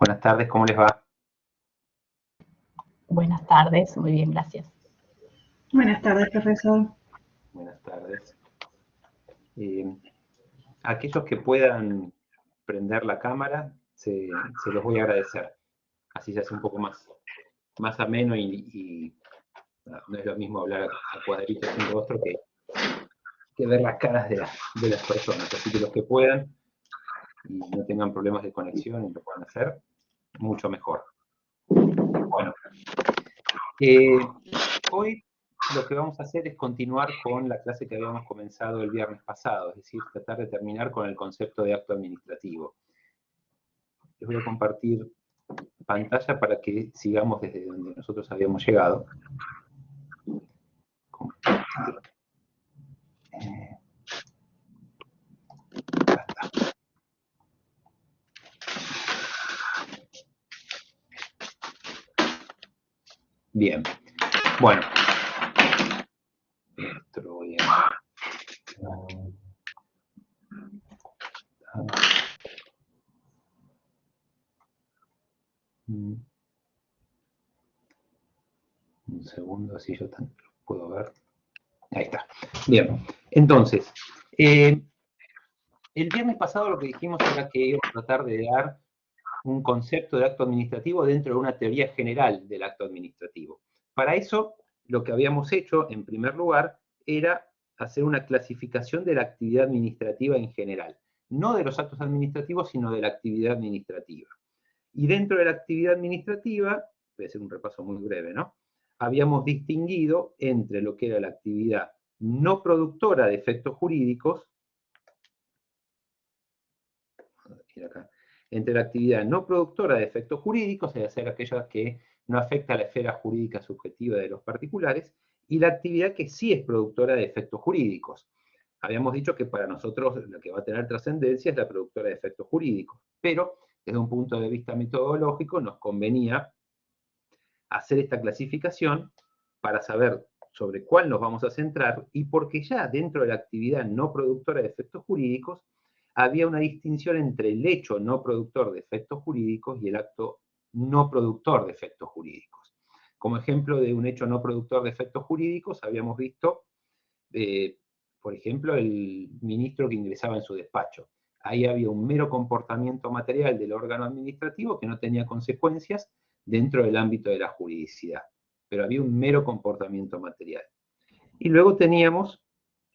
Buenas tardes, ¿cómo les va? Buenas tardes, muy bien, gracias. Buenas tardes, profesor. Buenas tardes. Eh, Aquellos que puedan prender la cámara, se los voy a agradecer. Así se hace un poco más ameno y no es lo mismo hablar a cuadritos sin rostro que ver las caras de las personas. Así que los que puedan y no tengan problemas de conexión y lo puedan hacer, mucho mejor. Bueno, hoy lo que vamos a hacer es continuar con la clase que habíamos comenzado el viernes pasado, es decir, tratar de terminar con el concepto de acto administrativo. Les voy a compartir pantalla para que sigamos desde donde nosotros habíamos llegado. Bien, bueno. Esto lo voy a... Un segundo, así yo también lo puedo ver. Ahí está. Bien, entonces, el viernes pasado lo que dijimos era que íbamos a tratar de dar un concepto de acto administrativo dentro de una teoría general del acto administrativo. Para eso, lo que habíamos hecho, en primer lugar, era hacer una clasificación de la actividad administrativa en general. No de los actos administrativos, sino de la actividad administrativa. Y dentro de la actividad administrativa, voy a hacer un repaso muy breve, ¿no? Habíamos distinguido entre lo que era la actividad no productora de efectos jurídicos, acá, entre la actividad no productora de efectos jurídicos, es decir, aquella que no afecta a la esfera jurídica subjetiva de los particulares, y la actividad que sí es productora de efectos jurídicos. Habíamos dicho que para nosotros la que va a tener trascendencia es la productora de efectos jurídicos, pero desde un punto de vista metodológico nos convenía hacer esta clasificación para saber sobre cuál nos vamos a centrar y porque ya dentro de la actividad no productora de efectos jurídicos había una distinción entre el hecho no productor de efectos jurídicos y el acto no productor de efectos jurídicos. Como ejemplo de un hecho no productor de efectos jurídicos, habíamos visto, por ejemplo, el ministro que ingresaba en su despacho. Ahí había un mero comportamiento material del órgano administrativo que no tenía consecuencias dentro del ámbito de la juridicidad, pero había un mero comportamiento material. Y luego teníamos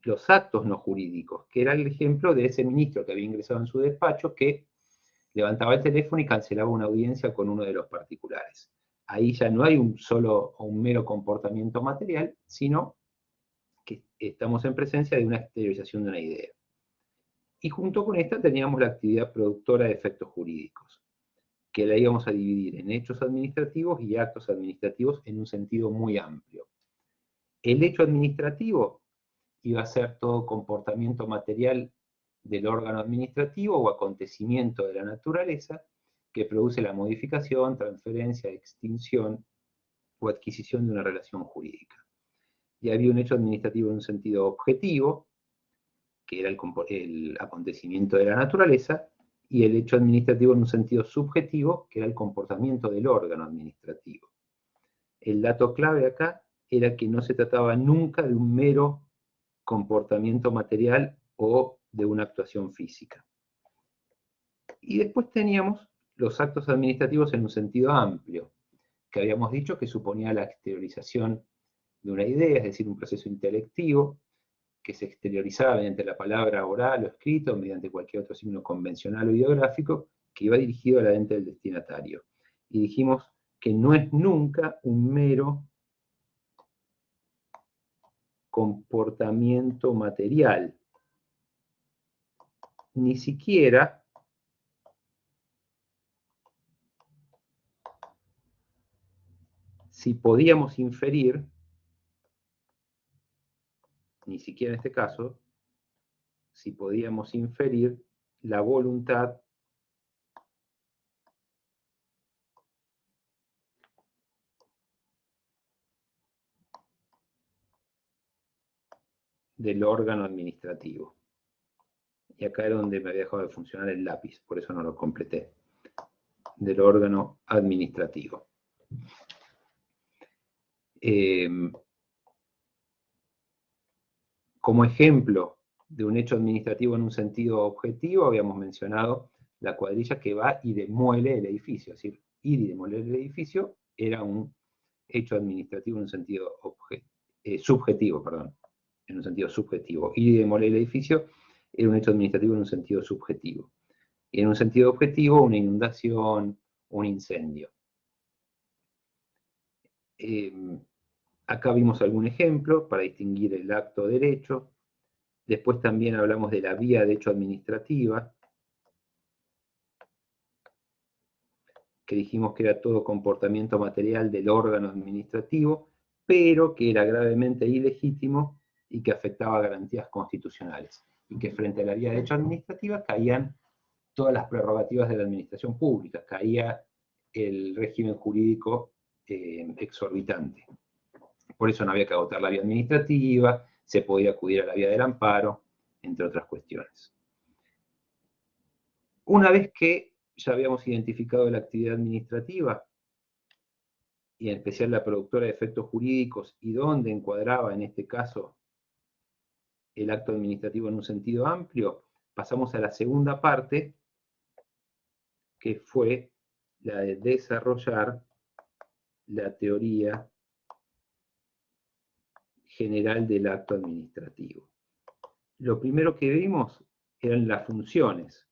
los actos no jurídicos, que era el ejemplo de ese ministro que había ingresado en su despacho que levantaba el teléfono y cancelaba una audiencia con uno de los particulares. Ahí ya no hay un solo o un mero comportamiento material, sino que estamos en presencia de una exteriorización de una idea. Y junto con esta teníamos la actividad productora de efectos jurídicos, que la íbamos a dividir en hechos administrativos y actos administrativos en un sentido muy amplio. El hecho administrativo iba a ser todo comportamiento material del órgano administrativo o acontecimiento de la naturaleza que produce la modificación, transferencia, extinción o adquisición de una relación jurídica. Y había un hecho administrativo en un sentido objetivo, que era el acontecimiento de la naturaleza, y el hecho administrativo en un sentido subjetivo, que era el comportamiento del órgano administrativo. El dato clave acá era que no se trataba nunca de un mero comportamiento material o de una actuación física. Y después teníamos los actos administrativos en un sentido amplio, que habíamos dicho que suponía la exteriorización de una idea, es decir, un proceso intelectivo, que se exteriorizaba mediante la palabra oral o escrito, mediante cualquier otro signo convencional o ideográfico, que iba dirigido a la mente del destinatario. Y dijimos que no es nunca un mero comportamiento material, ni siquiera si podíamos inferir, ni siquiera en este caso, si podíamos inferir la voluntad del órgano administrativo. Y acá era donde me había dejado de funcionar el lápiz, por eso no lo completé. del órgano administrativo. Como ejemplo de un hecho administrativo en un sentido objetivo, habíamos mencionado la cuadrilla que va y demuele el edificio. Es decir, ir y demoler el edificio era un hecho administrativo en un sentido subjetivo, perdón. En un sentido subjetivo. Ir y demoler el edificio era un hecho administrativo en un sentido subjetivo. Y en un sentido objetivo, una inundación, un incendio. Acá vimos algún ejemplo para distinguir el acto derecho. Después también hablamos de la vía de hecho administrativa, que dijimos que era todo comportamiento material del órgano administrativo, pero que era gravemente ilegítimo y que afectaba garantías constitucionales. Y que frente a la vía de hecho administrativa caían todas las prerrogativas de la administración pública, caía el régimen jurídico exorbitante. Por eso no había que agotar la vía administrativa, se podía acudir a la vía del amparo, entre otras cuestiones. Una vez que ya habíamos identificado la actividad administrativa, y en especial la productora de efectos jurídicos, y dónde encuadraba en este caso el acto administrativo en un sentido amplio, pasamos a la segunda parte, que fue la de desarrollar la teoría general del acto administrativo. Lo primero que vimos eran las funciones,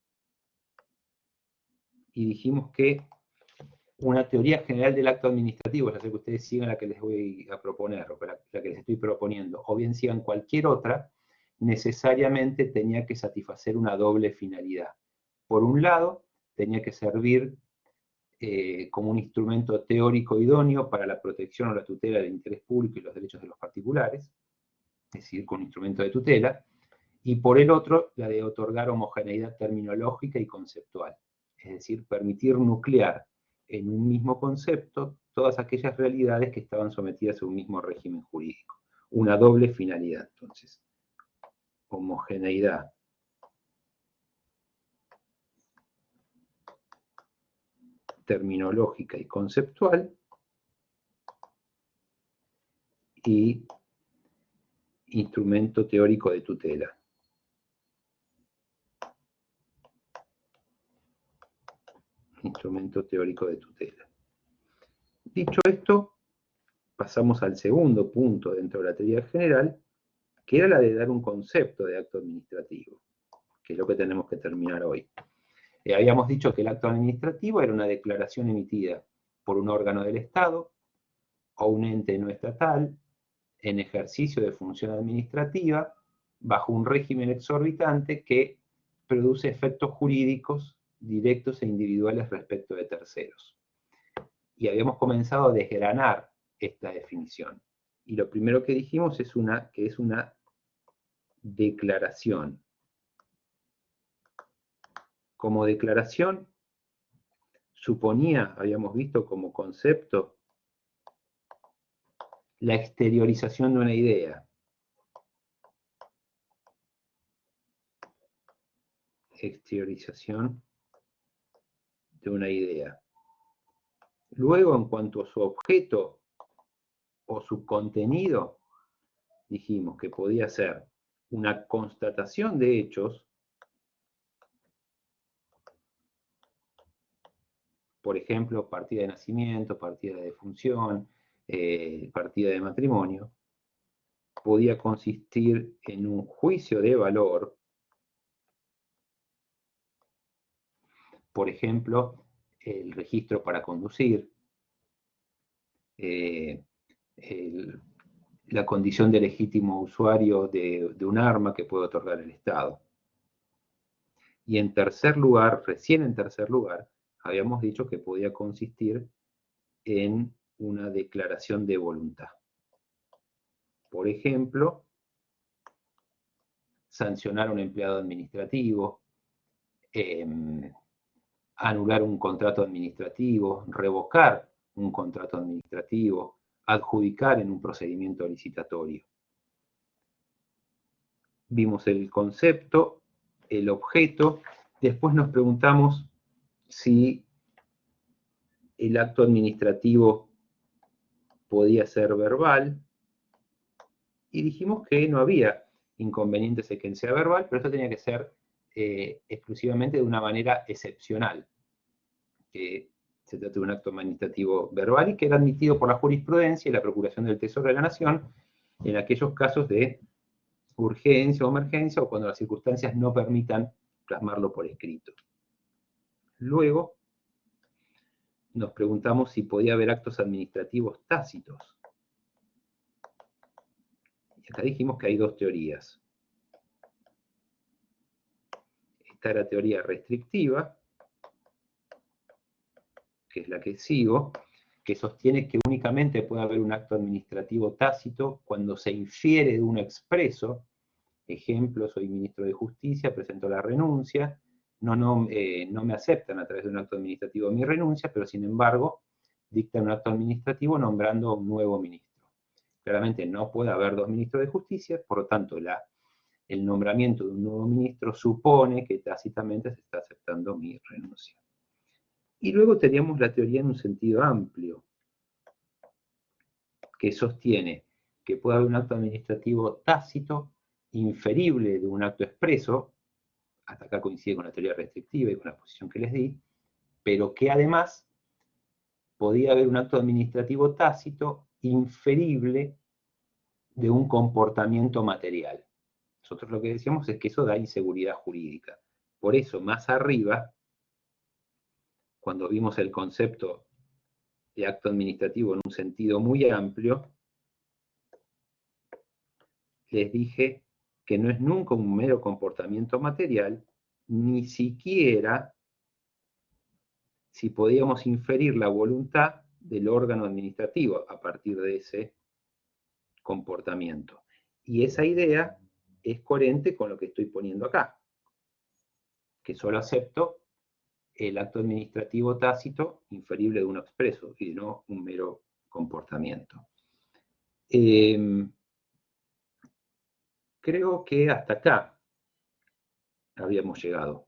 y dijimos que una teoría general del acto administrativo, ya sé que ustedes sigan la que les voy a proponer, o la que les estoy proponiendo, o bien sigan cualquier otra, necesariamente tenía que satisfacer una doble finalidad. Por un lado, tenía que servir como un instrumento teórico idóneo para la protección o la tutela del interés público y los derechos de los particulares, es decir, con un instrumento de tutela, y por el otro, la de otorgar homogeneidad terminológica y conceptual, es decir, permitir nuclear en un mismo concepto todas aquellas realidades que estaban sometidas a un mismo régimen jurídico. Una doble finalidad, entonces. Homogeneidad terminológica y conceptual, y instrumento teórico de tutela. Instrumento teórico de tutela. Dicho esto, pasamos al segundo punto dentro de la teoría general, que era la de dar un concepto de acto administrativo, que es lo que tenemos que terminar hoy. Habíamos dicho que el acto administrativo era una declaración emitida por un órgano del Estado o un ente no estatal en ejercicio de función administrativa bajo un régimen exorbitante que produce efectos jurídicos directos e individuales respecto de terceros. Y habíamos comenzado a desgranar esta definición. Y lo primero que dijimos es que es una declaración. Como declaración, suponía, habíamos visto como concepto, la exteriorización de una idea. Exteriorización de una idea. Luego, en cuanto a su objeto o su contenido, dijimos que podía ser una constatación de hechos, por ejemplo, partida de nacimiento, partida de defunción, partida de matrimonio. Podía consistir en un juicio de valor, por ejemplo, el registro para conducir, la condición de legítimo usuario de un arma que puede otorgar el Estado. Y en tercer lugar, recién en tercer lugar, habíamos dicho que podía consistir en una declaración de voluntad. Por ejemplo, sancionar a un empleado administrativo, anular un contrato administrativo, revocar un contrato administrativo, adjudicar en un procedimiento licitatorio. Vimos el concepto, el objeto, después nos preguntamos si el acto administrativo podía ser verbal, y dijimos que no había inconvenientes en que sea verbal, pero esto tenía que ser exclusivamente de una manera excepcional, que se trata de un acto administrativo verbal y que era admitido por la jurisprudencia y la Procuración del Tesoro de la Nación en aquellos casos de urgencia o emergencia o cuando las circunstancias no permitan plasmarlo por escrito. Luego, nos preguntamos si podía haber actos administrativos tácitos. Y acá dijimos que hay dos teorías. Está la teoría restrictiva, que es la que sigo, que sostiene que únicamente puede haber un acto administrativo tácito cuando se infiere de uno expreso. Ejemplo, soy ministro de Justicia, presento la renuncia, no me aceptan a través de un acto administrativo mi renuncia, pero sin embargo dictan un acto administrativo nombrando un nuevo ministro. Claramente no puede haber dos ministros de Justicia, por lo tanto el nombramiento de un nuevo ministro supone que tácitamente se está aceptando mi renuncia. Y luego teníamos la teoría en un sentido amplio, que sostiene que puede haber un acto administrativo tácito, inferible de un acto expreso, hasta acá coincide con la teoría restrictiva y con la posición que les di, pero que además podía haber un acto administrativo tácito inferible de un comportamiento material. Nosotros lo que decíamos es que eso da inseguridad jurídica. Por eso, más arriba, cuando vimos el concepto de acto administrativo en un sentido muy amplio, les dije que no es nunca un mero comportamiento material, ni siquiera si podíamos inferir la voluntad del órgano administrativo a partir de ese comportamiento. Y esa idea es coherente con lo que estoy poniendo acá, que solo acepto el acto administrativo tácito inferible de uno expreso y no un mero comportamiento. Creo que hasta acá habíamos llegado.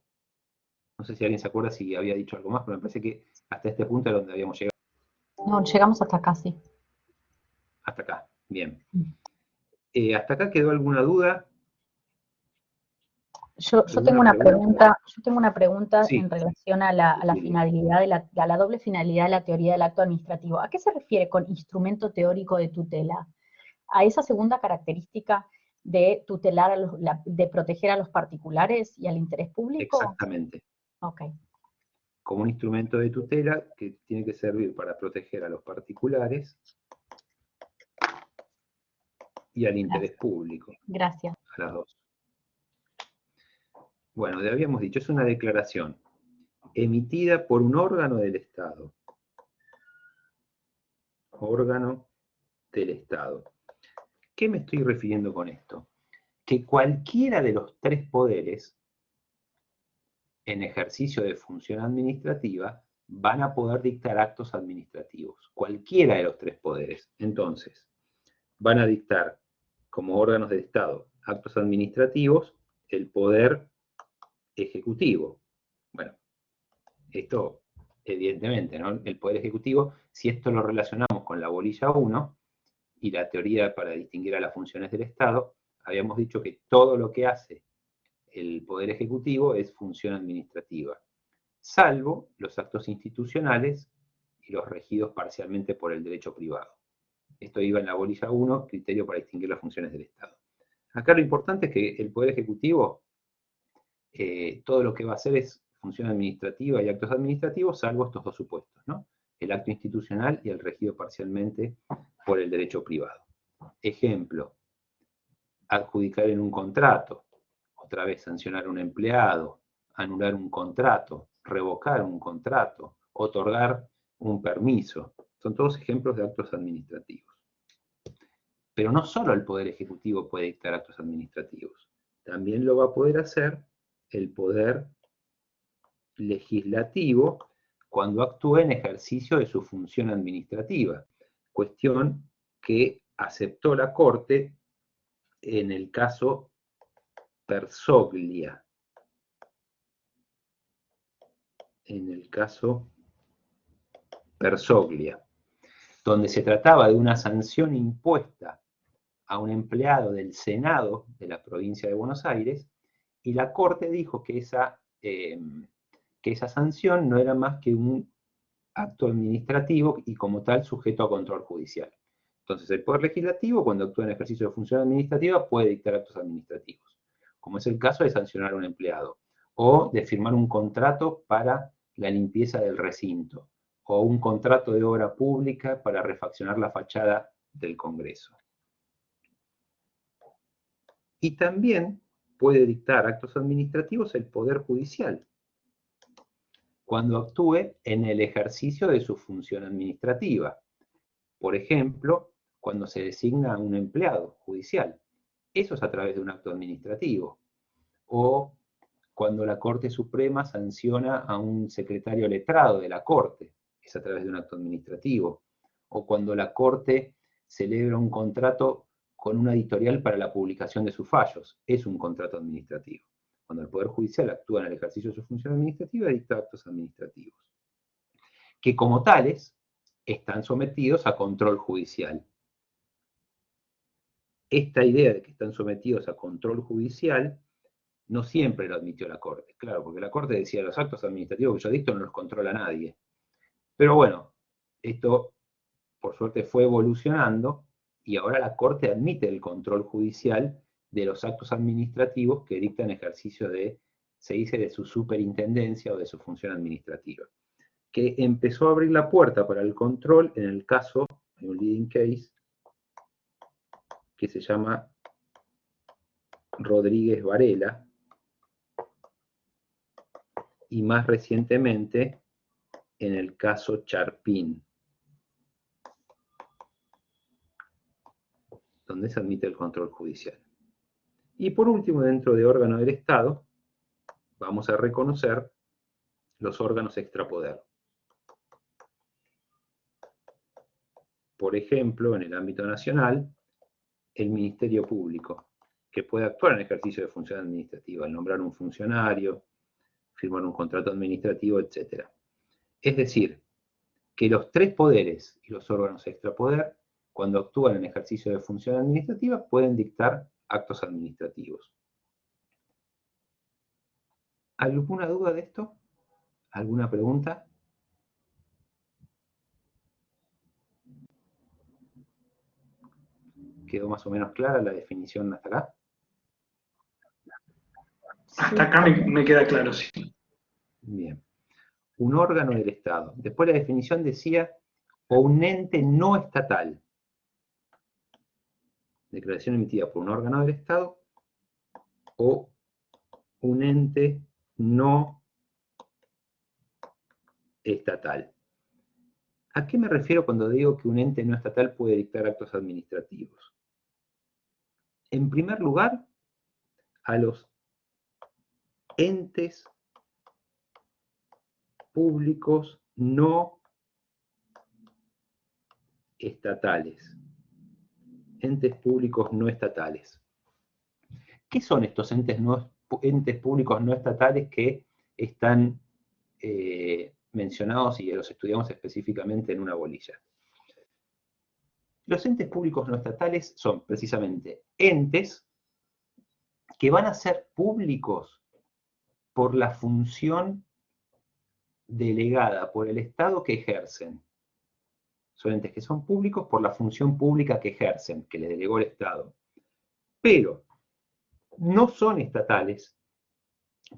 No sé si alguien se acuerda si había dicho algo más, pero me parece que hasta este punto era donde habíamos llegado. No, llegamos hasta acá, sí. Hasta acá, bien. ¿Hasta acá quedó alguna duda? Yo tengo una pregunta Sí. en relación a la finalidad, a la doble finalidad de la teoría del acto administrativo. ¿A qué se refiere con instrumento teórico de tutela? ¿A esa segunda característica de tutelar, de proteger a los particulares y al interés público? Exactamente. Ok. Como un instrumento de tutela que tiene que servir para proteger a los particulares y al interés público. Gracias. A las dos. Bueno, ya habíamos dicho, es una declaración emitida por un órgano del Estado. Órgano del Estado. ¿Qué me estoy refiriendo con esto? Que cualquiera de los tres poderes en ejercicio de función administrativa van a poder dictar actos administrativos. Cualquiera de los tres poderes. Entonces, van a dictar como órganos del Estado actos administrativos el poder ejecutivo. Bueno, esto evidentemente, ¿no? El poder ejecutivo, si esto lo relacionamos con la bolilla 1 y la teoría para distinguir a las funciones del Estado, habíamos dicho que todo lo que hace el poder ejecutivo es función administrativa, salvo los actos institucionales y los regidos parcialmente por el derecho privado. Esto iba en la bolilla 1, criterio para distinguir las funciones del Estado. Acá lo importante es que el Poder Ejecutivo, todo lo que va a hacer es función administrativa y actos administrativos, salvo estos dos supuestos, ¿no? El acto institucional y el regido parcialmente por el derecho privado. Ejemplo, adjudicar en un contrato, otra vez sancionar a un empleado, anular un contrato, revocar un contrato, otorgar un permiso. Son todos ejemplos de actos administrativos. Pero no solo el Poder Ejecutivo puede dictar actos administrativos, también lo va a poder hacer el Poder Legislativo cuando actúe en ejercicio de su función administrativa, cuestión que aceptó la Corte en el caso Persoglia. En el caso Persoglia, donde se trataba de una sanción impuesta a un empleado del Senado de la provincia de Buenos Aires, y la Corte dijo que esa sanción no era más que un acto administrativo y como tal sujeto a control judicial. Entonces el Poder Legislativo, cuando actúa en ejercicio de función administrativa, puede dictar actos administrativos, como es el caso de sancionar a un empleado, o de firmar un contrato para la limpieza del recinto, o un contrato de obra pública para refaccionar la fachada del Congreso. Y también puede dictar actos administrativos el Poder Judicial, cuando actúe en el ejercicio de su función administrativa. Por ejemplo, cuando se designa a un empleado judicial. Eso es a través de un acto administrativo. O cuando la Corte Suprema sanciona a un secretario letrado de la Corte. Es a través de un acto administrativo. O cuando la Corte celebra un contrato con una editorial para la publicación de sus fallos. Es un contrato administrativo. Cuando el Poder Judicial actúa en el ejercicio de su función administrativa, dicta actos administrativos, que como tales están sometidos a control judicial. Esta idea de que están sometidos a control judicial no siempre lo admitió la Corte, claro, porque la Corte decía, los actos administrativos que yo dicto no los controla nadie. Pero bueno, esto por suerte fue evolucionando y ahora la Corte admite el control judicial de los actos administrativos que dictan ejercicio de, se dice, de su superintendencia o de su función administrativa, que empezó a abrir la puerta para el control en el caso, en un leading case, que se llama Rodríguez Varela, y más recientemente en el caso Charpin, donde se admite el control judicial. Y por último, dentro de órgano del Estado, vamos a reconocer los órganos extrapoder. Por ejemplo, en el ámbito nacional, el Ministerio Público, que puede actuar en ejercicio de función administrativa, al nombrar un funcionario, firmar un contrato administrativo, etc. Es decir, que los tres poderes y los órganos extrapoder, cuando actúan en ejercicio de función administrativa, pueden dictar actos administrativos. ¿Alguna duda de esto? ¿Alguna pregunta? ¿Quedó más o menos clara la definición hasta acá? Hasta acá me queda claro, sí. Bien. Un órgano del Estado. Después la definición decía, o un ente no estatal. Declaración emitida por un órgano del Estado o un ente no estatal. ¿A qué me refiero cuando digo que un ente no estatal puede dictar actos administrativos? En primer lugar, a los entes públicos no estatales. Entes públicos no estatales. ¿Qué son estos entes públicos no estatales que están mencionados y los estudiamos específicamente en una bolilla? Los entes públicos no estatales son precisamente entes que van a ser públicos por la función delegada por el Estado que ejercen. Son entes que son públicos por la función pública que ejercen, que les delegó el Estado. Pero no son estatales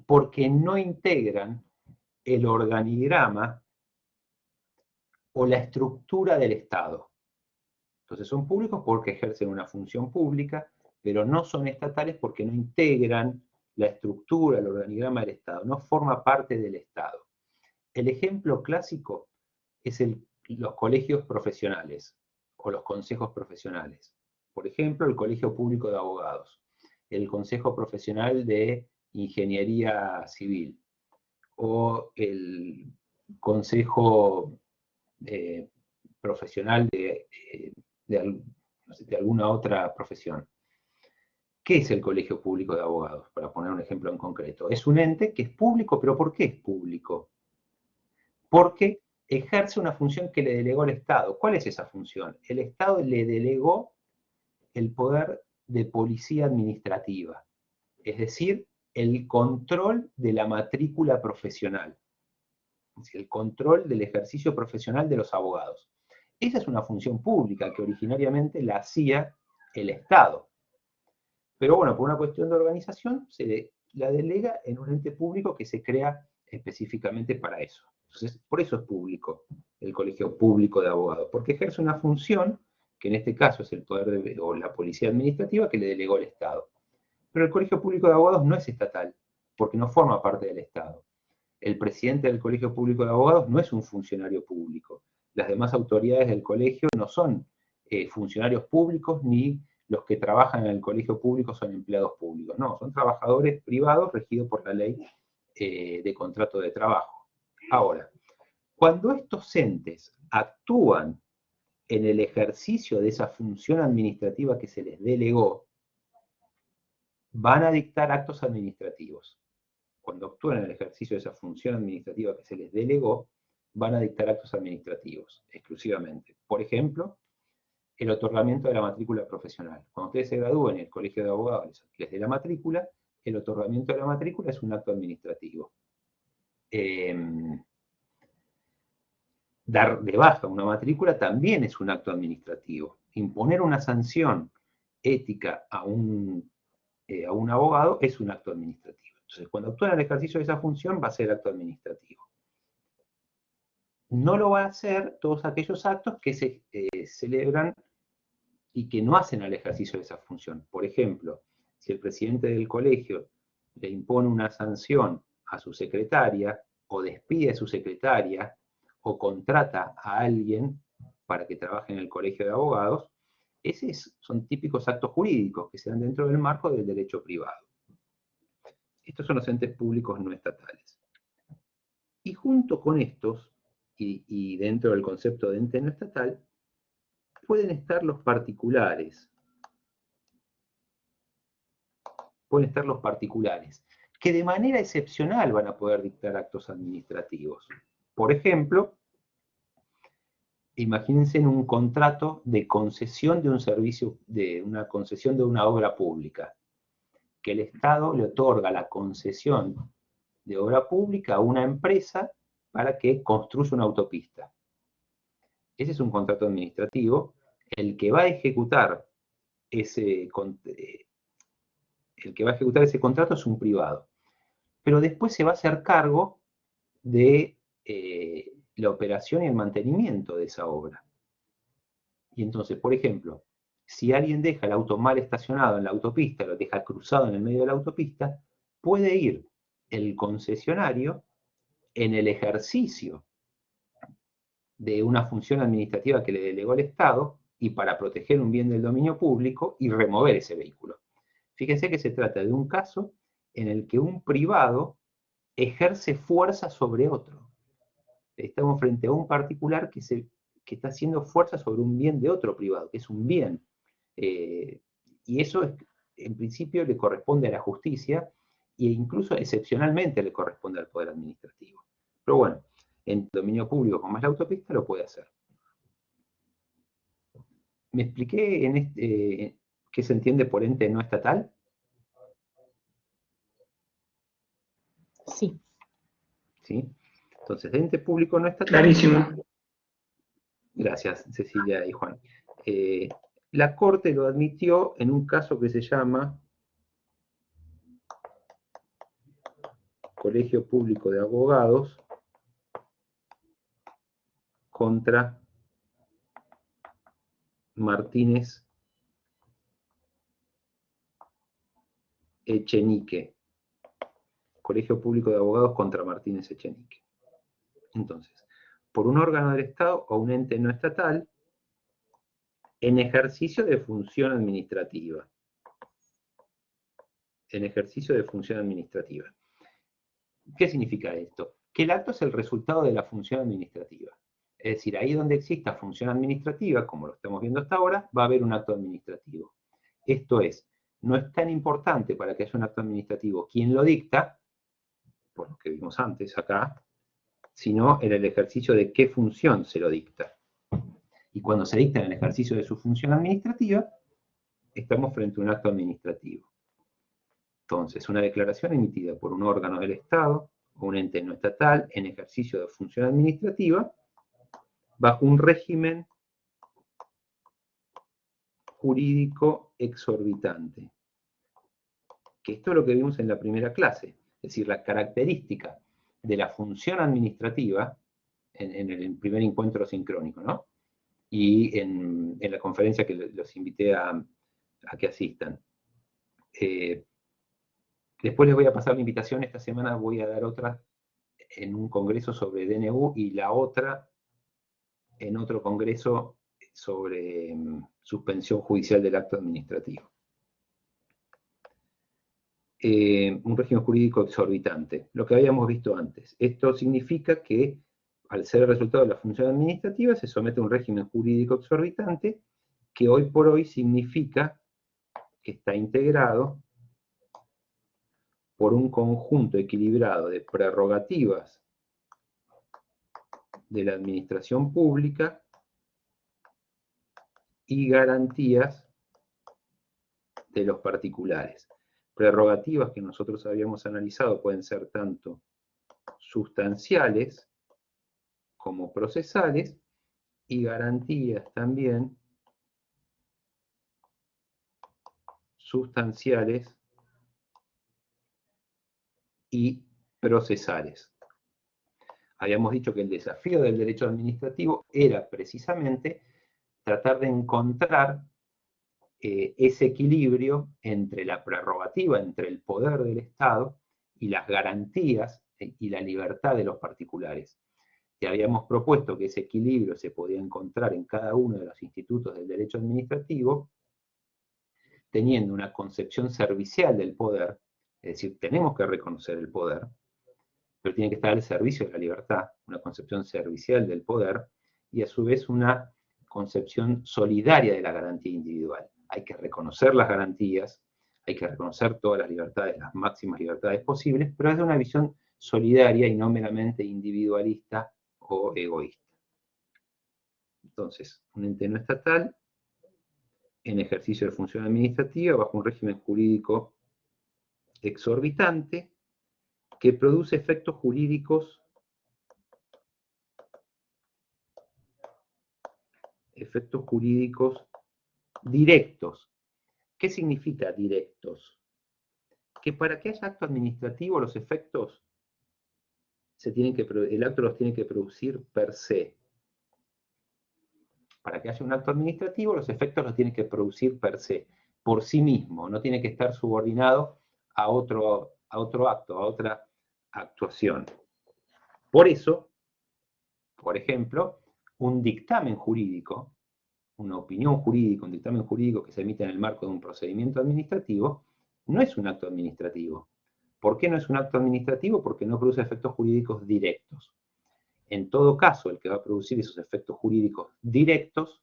porque no integran el organigrama o la estructura del Estado. Entonces son públicos porque ejercen una función pública, pero no son estatales porque no integran la estructura, el organigrama del Estado, no forma parte del Estado. El ejemplo clásico es los colegios profesionales o los consejos profesionales. Por ejemplo, el Colegio Público de Abogados, el Consejo Profesional de Ingeniería Civil o el Consejo Profesional de alguna otra profesión. ¿Qué es el Colegio Público de Abogados? Para poner un ejemplo en concreto. Es un ente que es público, pero ¿por qué es público? Porque ejerce una función que le delegó el Estado. ¿Cuál es esa función? El Estado le delegó el poder de policía administrativa, es decir, el control de la matrícula profesional, es decir, el control del ejercicio profesional de los abogados. Esa es una función pública que originariamente la hacía el Estado. Pero bueno, por una cuestión de organización, se la delega en un ente público que se crea específicamente para eso. Entonces, por eso es público, el Colegio Público de Abogados, porque ejerce una función, que en este caso es el poder o la policía administrativa que le delegó el Estado. Pero el Colegio Público de Abogados no es estatal, porque no forma parte del Estado. El presidente del Colegio Público de Abogados no es un funcionario público. Las demás autoridades del colegio no son funcionarios públicos, ni los que trabajan en el colegio público son empleados públicos. No, son trabajadores privados regidos por la ley de contrato de trabajo. Ahora, cuando estos entes actúan en el ejercicio de esa función administrativa que se les delegó, van a dictar actos administrativos. Cuando actúan en el ejercicio de esa función administrativa que se les delegó, van a dictar actos administrativos, exclusivamente. Por ejemplo, el otorgamiento de la matrícula profesional. Cuando ustedes se gradúen en el Colegio de Abogados les dé la matrícula, el otorgamiento de la matrícula es un acto administrativo. Dar de baja una matrícula también es un acto administrativo. Imponer una sanción ética a un abogado es un acto administrativo. Entonces, cuando actúa en el ejercicio de esa función, va a ser acto administrativo. No lo va a hacer todos aquellos actos que se celebran y que no hacen al ejercicio de esa función. Por ejemplo, si el presidente del colegio le impone una sanción a su secretaria, o despide a su secretaria, o contrata a alguien para que trabaje en el colegio de abogados, esos son típicos actos jurídicos que se dan dentro del marco del derecho privado. Estos son los entes públicos no estatales. Y junto con estos, y dentro del concepto de ente no estatal, pueden estar los particulares. Pueden estar los particulares, que de manera excepcional van a poder dictar actos administrativos. Por ejemplo, imagínense en un contrato de concesión de un servicio, de una concesión de una obra pública, que el Estado le otorga la concesión de obra pública a una empresa para que construya una autopista. Ese es un contrato administrativo. El que va a ejecutar ese contrato es un privado. Pero después se va a hacer cargo de la operación y el mantenimiento de esa obra. Y entonces, por ejemplo, si alguien deja el auto mal estacionado en la autopista, lo deja cruzado en el medio de la autopista, puede ir el concesionario en el ejercicio de una función administrativa que le delegó el Estado y para proteger un bien del dominio público y remover ese vehículo. Fíjense que se trata de un caso en el que un privado ejerce fuerza sobre otro. Estamos frente a un particular que está haciendo fuerza sobre un bien de otro privado, que es un bien. Y eso, en principio, le corresponde a la justicia e incluso excepcionalmente le corresponde al Poder Administrativo. Pero bueno, en dominio público, como es la autopista, lo puede hacer. ¿Me expliqué en qué se entiende por ente no estatal? Sí. ¿Sí? Entonces, de ente público no estatal... Clarísimo. Gracias, Cecilia y Juan. La Corte lo admitió en un caso que se llama Colegio Público de Abogados contra Martínez Echenique. Colegio Público de Abogados contra Martínez Echenique. Entonces, por un órgano del Estado o un ente no estatal, en ejercicio de función administrativa. En ejercicio de función administrativa. ¿Qué significa esto? Que el acto es el resultado de la función administrativa. Es decir, ahí donde exista función administrativa, como lo estamos viendo hasta ahora, va a haber un acto administrativo. Esto es, no es tan importante para que haya un acto administrativo quién lo dicta, por lo que vimos antes acá, sino en el ejercicio de qué función se lo dicta. Y cuando se dicta en el ejercicio de su función administrativa, estamos frente a un acto administrativo. Entonces, una declaración emitida por un órgano del Estado o un ente no estatal en ejercicio de función administrativa bajo un régimen jurídico exorbitante. Que esto es lo que vimos en la primera clase, es decir, la característica de la función administrativa en el primer encuentro sincrónico, ¿no? Y en la conferencia que los invité a que asistan. Después les voy a pasar la invitación, esta semana voy a dar otra en un congreso sobre DNU y la otra en otro congreso sobre suspensión judicial del acto administrativo. Un régimen jurídico exorbitante, lo que habíamos visto antes. Esto significa que, al ser el resultado de la función administrativa, se somete a un régimen jurídico exorbitante, que hoy por hoy significa que está integrado por un conjunto equilibrado de prerrogativas de la administración pública y garantías de los particulares. Prerrogativas que nosotros habíamos analizado pueden ser tanto sustanciales como procesales, y garantías también sustanciales y procesales. Habíamos dicho que el desafío del derecho administrativo era precisamente tratar de encontrar ese equilibrio entre la prerrogativa, entre el poder del Estado y las garantías y la libertad de los particulares. Y habíamos propuesto que ese equilibrio se podía encontrar en cada uno de los institutos del derecho administrativo, teniendo una concepción servicial del poder, es decir, tenemos que reconocer el poder, pero tiene que estar al servicio de la libertad, una concepción servicial del poder, y a su vez una concepción solidaria de la garantía individual. Hay que reconocer las garantías, hay que reconocer todas las libertades, las máximas libertades posibles, pero es de una visión solidaria y no meramente individualista o egoísta. Entonces, un ente no estatal, en ejercicio de función administrativa, bajo un régimen jurídico exorbitante, que produce efectos jurídicos directos. ¿Qué significa directos? Que para que haya acto administrativo los efectos el acto los tiene que producir per se. Para que haya un acto administrativo, los efectos los tiene que producir per se, por sí mismo, no tiene que estar subordinado a otro acto, a otra actuación. Por eso, por ejemplo, un dictamen jurídico, una opinión jurídica, un dictamen jurídico que se emite en el marco de un procedimiento administrativo, no es un acto administrativo. ¿Por qué no es un acto administrativo? Porque no produce efectos jurídicos directos. En todo caso, el que va a producir esos efectos jurídicos directos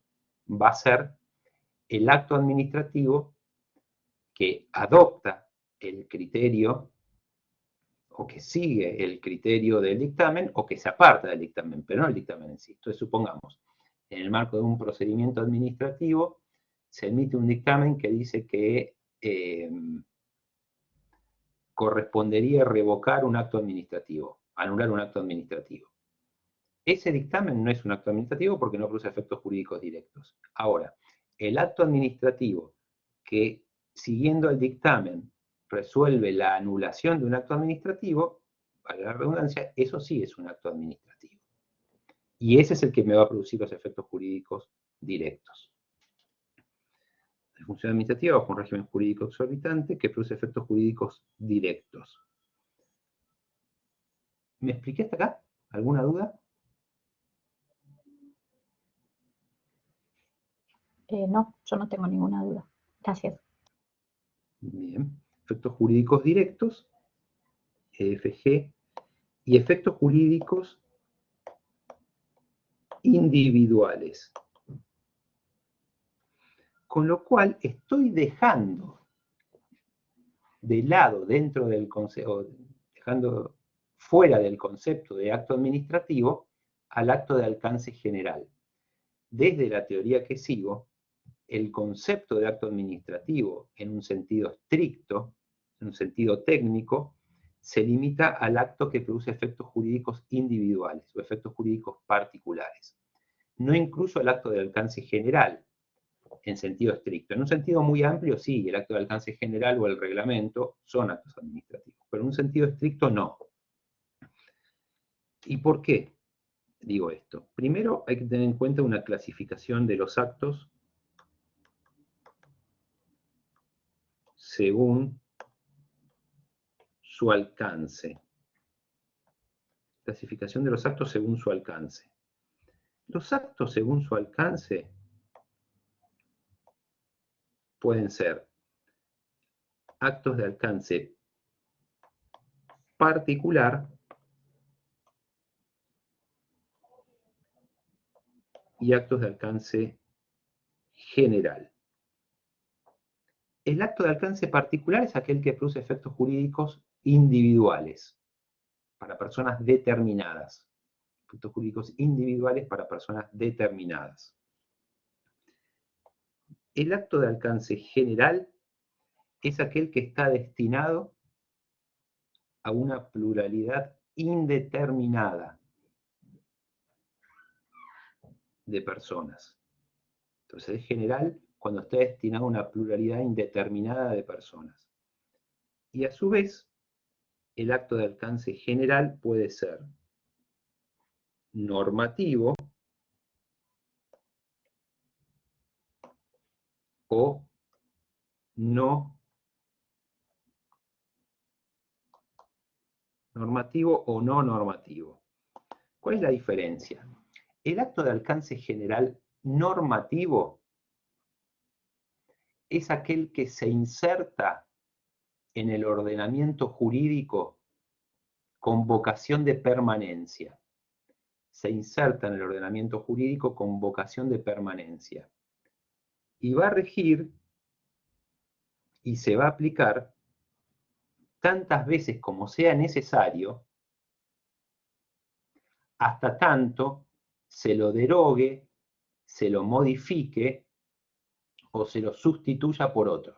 va a ser el acto administrativo que adopta el criterio o que sigue el criterio del dictamen o que se aparta del dictamen, pero no el dictamen en sí. Entonces, supongamos, en el marco de un procedimiento administrativo se emite un dictamen que dice que correspondería revocar un acto administrativo, anular un acto administrativo. Ese dictamen no es un acto administrativo porque no produce efectos jurídicos directos. Ahora, el acto administrativo que, siguiendo el dictamen, resuelve la anulación de un acto administrativo, para la redundancia, eso sí es un acto administrativo. Y ese es el que me va a producir los efectos jurídicos directos. La función administrativa bajo un régimen jurídico exorbitante que produce efectos jurídicos directos. ¿Me expliqué hasta acá? ¿Alguna duda? No, yo no tengo ninguna duda. Gracias. Bien. Efectos jurídicos directos, EFG, y efectos jurídicos individuales. Con lo cual estoy dejando de lado, dentro del concepto, dejando fuera del concepto de acto administrativo al acto de alcance general. Desde la teoría que sigo, el concepto de acto administrativo en un sentido estricto, en un sentido técnico, se limita al acto que produce efectos jurídicos individuales o efectos jurídicos particulares. No incluso el acto de alcance general, en sentido estricto. En un sentido muy amplio, sí, el acto de alcance general o el reglamento son actos administrativos, pero en un sentido estricto no. ¿Y por qué digo esto? Primero hay que tener en cuenta una clasificación de los actos según su alcance. Clasificación de los actos según su alcance. Los actos según su alcance pueden ser actos de alcance particular y actos de alcance general. El acto de alcance particular es aquel que produce efectos jurídicos individuales para personas determinadas. Efectos jurídicos individuales para personas determinadas. El acto de alcance general es aquel que está destinado a una pluralidad indeterminada de personas. Entonces es general cuando está destinado a una pluralidad indeterminada de personas. Y a su vez, el acto de alcance general puede ser normativo o no normativo o no normativo. ¿Cuál es la diferencia? El acto de alcance general normativo es aquel que se inserta en el ordenamiento jurídico con vocación de permanencia. Se inserta en el ordenamiento jurídico con vocación de permanencia. Y va a regir y se va a aplicar tantas veces como sea necesario, hasta tanto se lo derogue, se lo modifique o se lo sustituya por otro.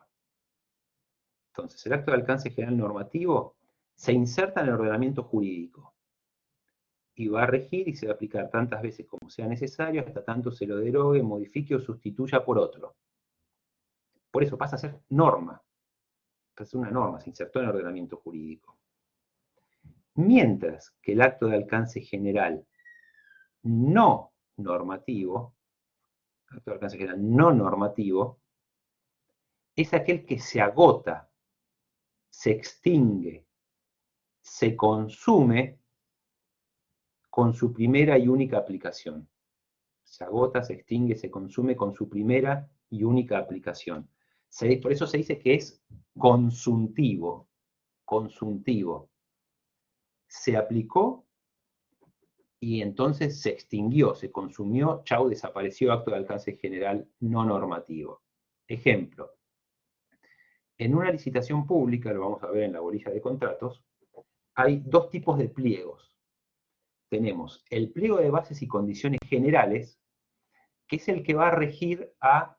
Entonces, el acto de alcance general normativo se inserta en el ordenamiento jurídico y va a regir y se va a aplicar tantas veces como sea necesario, hasta tanto se lo derogue, modifique o sustituya por otro. Por eso pasa a ser norma. Pasa a ser una norma, se insertó en el ordenamiento jurídico. Mientras que el acto de alcance general no normativo, acto de alcance general no normativo, es aquel que se agota, se extingue, se consume con su primera y única aplicación. Se agota, se extingue, se consume con su primera y única aplicación. Por eso se dice que es consuntivo. Consuntivo. Se aplicó y entonces se extinguió, se consumió, chau, desapareció acto de alcance general no normativo. Ejemplo. En una licitación pública, lo vamos a ver en la bolilla de contratos, hay dos tipos de pliegos. Tenemos el pliego de bases y condiciones generales, que es el que va a regir a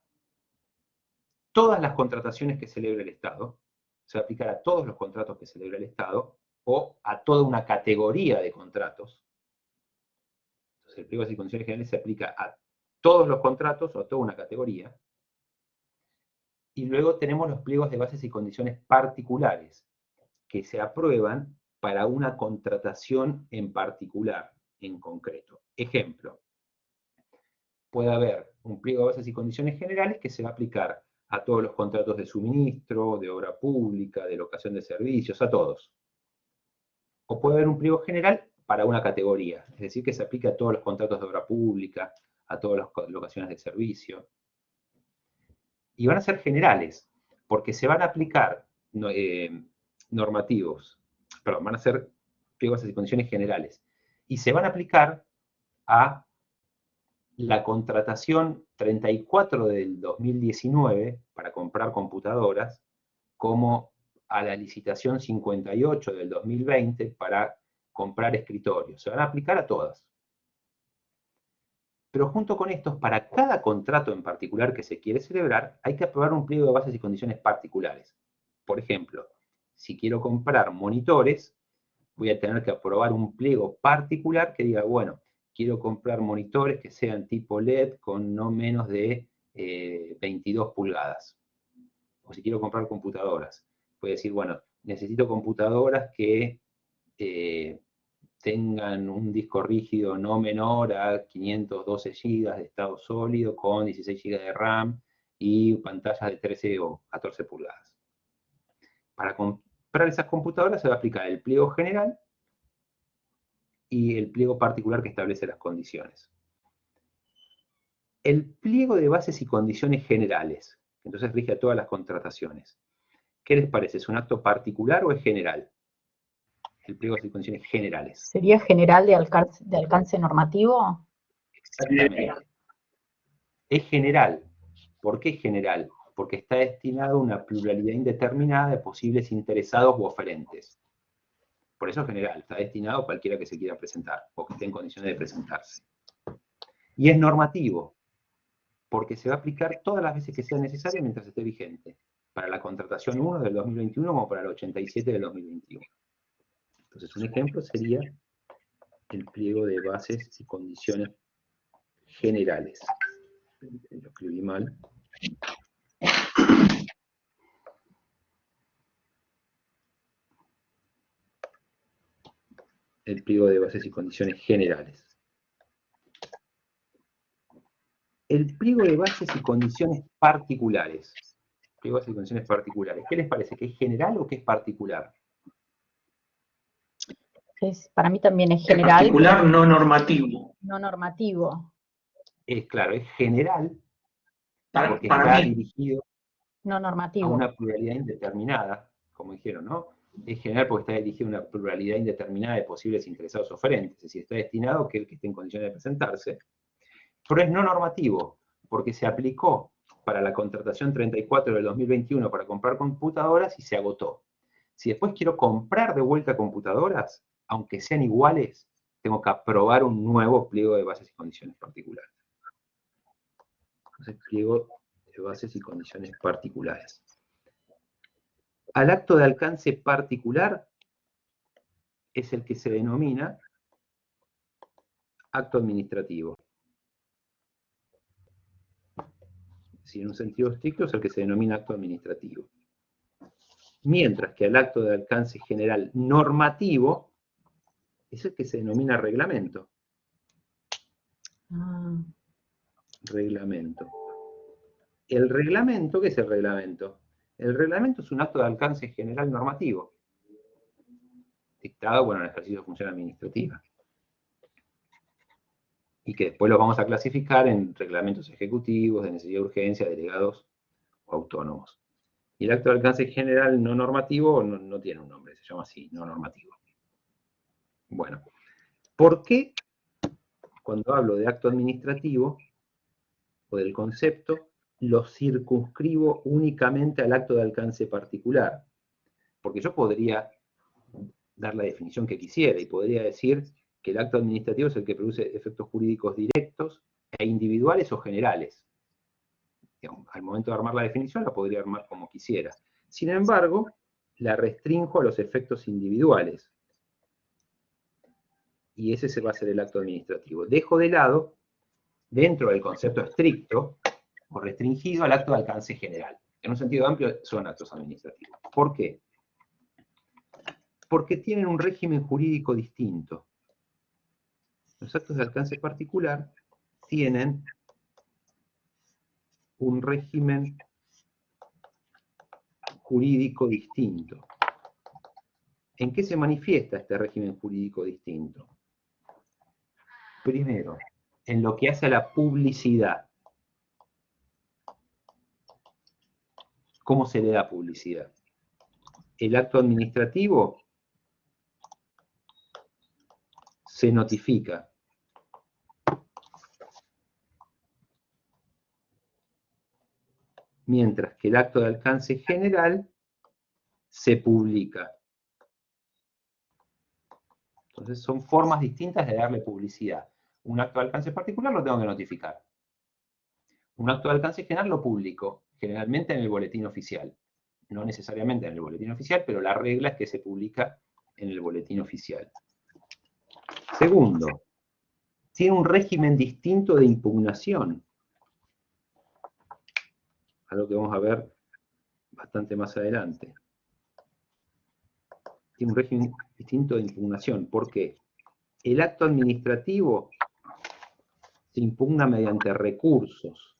todas las contrataciones que celebre el Estado, se va a aplicar a todos los contratos que celebra el Estado, o a toda una categoría de contratos. Entonces el pliego de bases y condiciones generales se aplica a todos los contratos o a toda una categoría. Y luego tenemos los pliegos de bases y condiciones particulares, que se aprueban para una contratación en particular, en concreto. Ejemplo, puede haber un pliego de bases y condiciones generales que se va a aplicar a todos los contratos de suministro, de obra pública, de locación de servicios, a todos. O puede haber un pliego general para una categoría, es decir, que se aplique a todos los contratos de obra pública, a todas las locaciones de servicio. Y van a ser generales, porque se van a aplicar normativos, perdón, van a ser pliegos y condiciones generales, y se van a aplicar a la contratación 34 del 2019 para comprar computadoras, como a la licitación 58 del 2020 para comprar escritorios. Se van a aplicar a todas. Pero junto con estos, para cada contrato en particular que se quiere celebrar, hay que aprobar un pliego de bases y condiciones particulares. Por ejemplo, si quiero comprar monitores, voy a tener que aprobar un pliego particular que diga, bueno, quiero comprar monitores que sean tipo LED con no menos de 22 pulgadas. O si quiero comprar computadoras, voy a decir, bueno, necesito computadoras que tengan un disco rígido no menor a 512 GB de estado sólido con 16 GB de RAM y pantallas de 13 o 14 pulgadas. Para comprar esas computadoras se va a aplicar el pliego general y el pliego particular que establece las condiciones. El pliego de bases y condiciones generales, entonces rige a todas las contrataciones. ¿Qué les parece? ¿Es un acto particular o es general? El pliego de bases y condiciones generales. ¿Sería general de alcance normativo? Exactamente. Es general. ¿Por qué es general? Porque está destinado a una pluralidad indeterminada de posibles interesados u oferentes. Por eso es general, está destinado a cualquiera que se quiera presentar, o que esté en condiciones de presentarse. Y es normativo, porque se va a aplicar todas las veces que sea necesario mientras esté vigente, para la contratación 1 del 2021 como para el 87 del 2021. Entonces, un ejemplo sería el pliego de bases y condiciones generales. Lo escribí mal. El pliego de bases y condiciones generales. El pliego de bases y condiciones particulares. Pliego de bases y condiciones particulares. ¿Qué les parece? ¿Que es general o que es particular? Para mí también es general. Particular, no normativo. No normativo. Es claro, es general porque Para está mí. dirigido no a normativo. una pluralidad indeterminada, como dijeron, ¿no? Es general porque está dirigido a una pluralidad indeterminada de posibles interesados oferentes, es decir, está destinado a aquel que esté en condiciones de presentarse. Pero es no normativo, porque se aplicó para la contratación 34 del 2021 para comprar computadoras y se agotó. Si después quiero comprar de vuelta computadoras, aunque sean iguales, tengo que aprobar un nuevo pliego de bases y condiciones particulares. Entonces, pliego de bases y condiciones particulares. Al acto de alcance particular es el que se denomina acto administrativo. Si en un sentido estricto es el que se denomina acto administrativo. Mientras que al acto de alcance general normativo es el que se denomina reglamento. Reglamento. El reglamento, ¿qué es el reglamento? El reglamento es un acto de alcance general normativo, dictado, bueno, en el ejercicio de función administrativa. Y que después los vamos a clasificar en reglamentos ejecutivos, de necesidad de urgencia, delegados o autónomos. Y el acto de alcance general no normativo no tiene un nombre, se llama así, no normativo. Bueno, ¿por qué cuando hablo de acto administrativo o del concepto, lo circunscribo únicamente al acto de alcance particular? Porque yo podría dar la definición que quisiera y podría decir que el acto administrativo es el que produce efectos jurídicos directos e individuales o generales. Digamos, al momento de armar la definición la podría armar como quisiera. Sin embargo, la restringo a los efectos individuales. Y ese va a ser el acto administrativo. Dejo de lado, dentro del concepto estricto o restringido, al acto de alcance general. En un sentido amplio son actos administrativos. ¿Por qué? Porque tienen un régimen jurídico distinto. Los actos de alcance particular tienen un régimen jurídico distinto. ¿En qué se manifiesta este régimen jurídico distinto? Primero, en lo que hace a la publicidad. ¿Cómo se le da publicidad? El acto administrativo se notifica. Mientras que el acto de alcance general se publica. Entonces son formas distintas de darle publicidad. Un acto de alcance particular lo tengo que notificar. Un acto de alcance general lo publico, generalmente en el boletín oficial. No necesariamente en el boletín oficial, pero la regla es que se publica en el boletín oficial. Segundo, tiene un régimen distinto de impugnación. Algo que vamos a ver bastante más adelante. Tiene un régimen distinto de impugnación. ¿Por qué? El acto administrativo se impugna mediante recursos.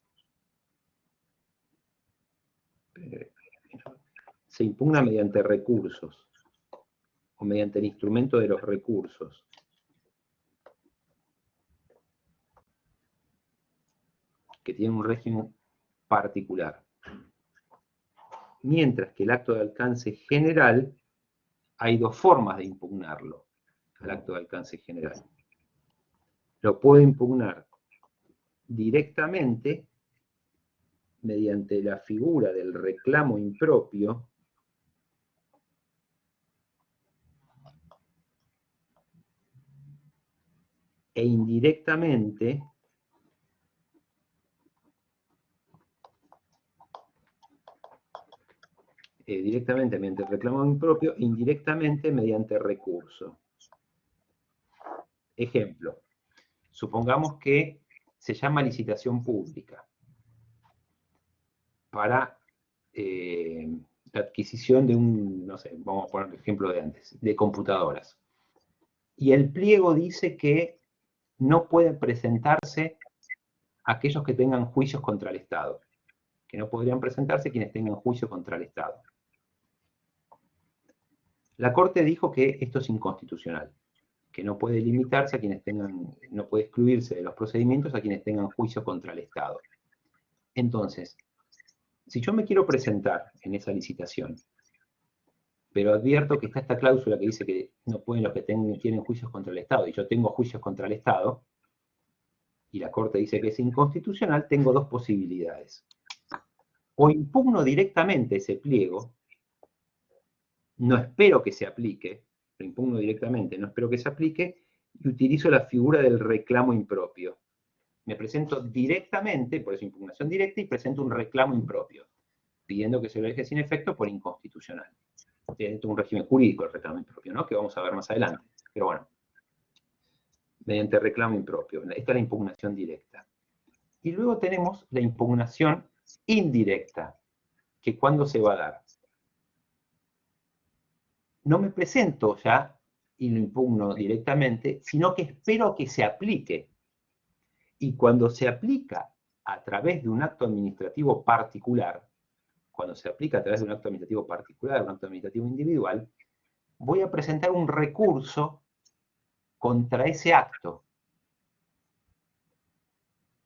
Se impugna mediante recursos, o mediante el instrumento de los recursos. Que tiene un régimen particular. Mientras que el acto de alcance general, hay dos formas de impugnarlo, al acto de alcance general. Lo puedo impugnar directamente mediante la figura del reclamo impropio, e indirectamente directamente mediante el reclamo impropio, indirectamente mediante recurso. Ejemplo, supongamos que se llama licitación pública para la adquisición de un, no sé, vamos a poner el ejemplo de antes, de computadoras. Y el pliego dice que no pueden presentarse aquellos que tengan juicios contra el Estado, que no podrían presentarse quienes tengan juicio contra el Estado. La Corte dijo que esto es inconstitucional, que no puede limitarse a quienes tengan, no puede excluirse de los procedimientos a quienes tengan juicio contra el Estado. Entonces, si yo me quiero presentar en esa licitación, pero advierto que está esta cláusula que dice que no pueden los que tienen juicios contra el Estado, y yo tengo juicios contra el Estado, y la Corte dice que es inconstitucional, tengo dos posibilidades. O impugno directamente ese pliego, no espero que se aplique, lo impugno directamente, no espero que se aplique, y utilizo la figura del reclamo impropio. Me presento directamente, por eso impugnación directa, y presento un reclamo impropio, pidiendo que se lo deje sin efecto por inconstitucional. Tiene un régimen jurídico el reclamo impropio, ¿no? Que vamos a ver más adelante. Pero bueno, mediante reclamo impropio. Esta es la impugnación directa. Y luego tenemos la impugnación indirecta, que ¿cuándo se va a dar? No me presento ya y lo impugno directamente, sino que espero que se aplique. Y cuando se aplica a través de un acto administrativo particular, cuando se aplica a través de un acto administrativo particular, un acto administrativo individual, voy a presentar un recurso contra ese acto.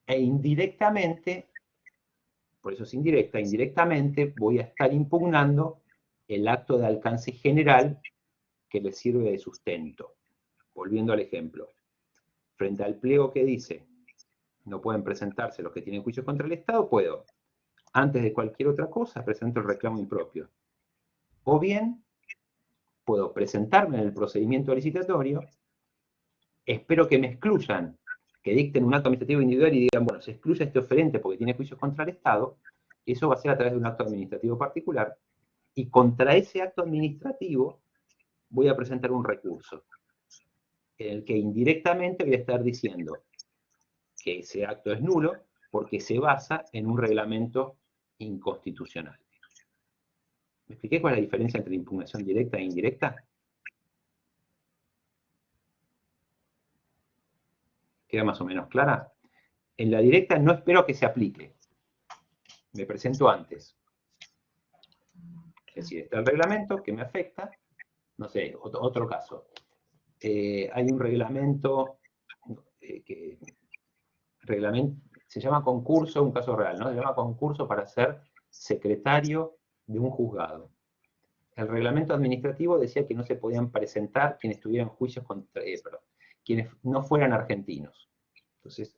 E indirectamente, por eso es indirecta, indirectamente voy a estar impugnando el acto de alcance general que le sirve de sustento. Volviendo al ejemplo. Frente al pliego que dice, no pueden presentarse los que tienen juicios contra el Estado, puedo, antes de cualquier otra cosa, presento el reclamo impropio. O bien, puedo presentarme en el procedimiento licitatorio, espero que me excluyan, que dicten un acto administrativo individual y digan, bueno, se excluye a este oferente porque tiene juicios contra el Estado, eso va a ser a través de un acto administrativo particular, y contra ese acto administrativo voy a presentar un recurso, en el que indirectamente voy a estar diciendo que ese acto es nulo porque se basa en un reglamento inconstitucional. ¿Me expliqué cuál es la diferencia entre impugnación directa e indirecta? ¿Queda más o menos clara? En la directa no espero que se aplique. Me presento antes. Es decir, está el reglamento que me afecta. No sé, otro caso. Hay un reglamento que se llama concurso, un caso real, ¿no? Se llama concurso para ser secretario de un juzgado. El reglamento administrativo decía que no se podían presentar quienes tuvieran juicios contra, quienes no fueran argentinos. Entonces,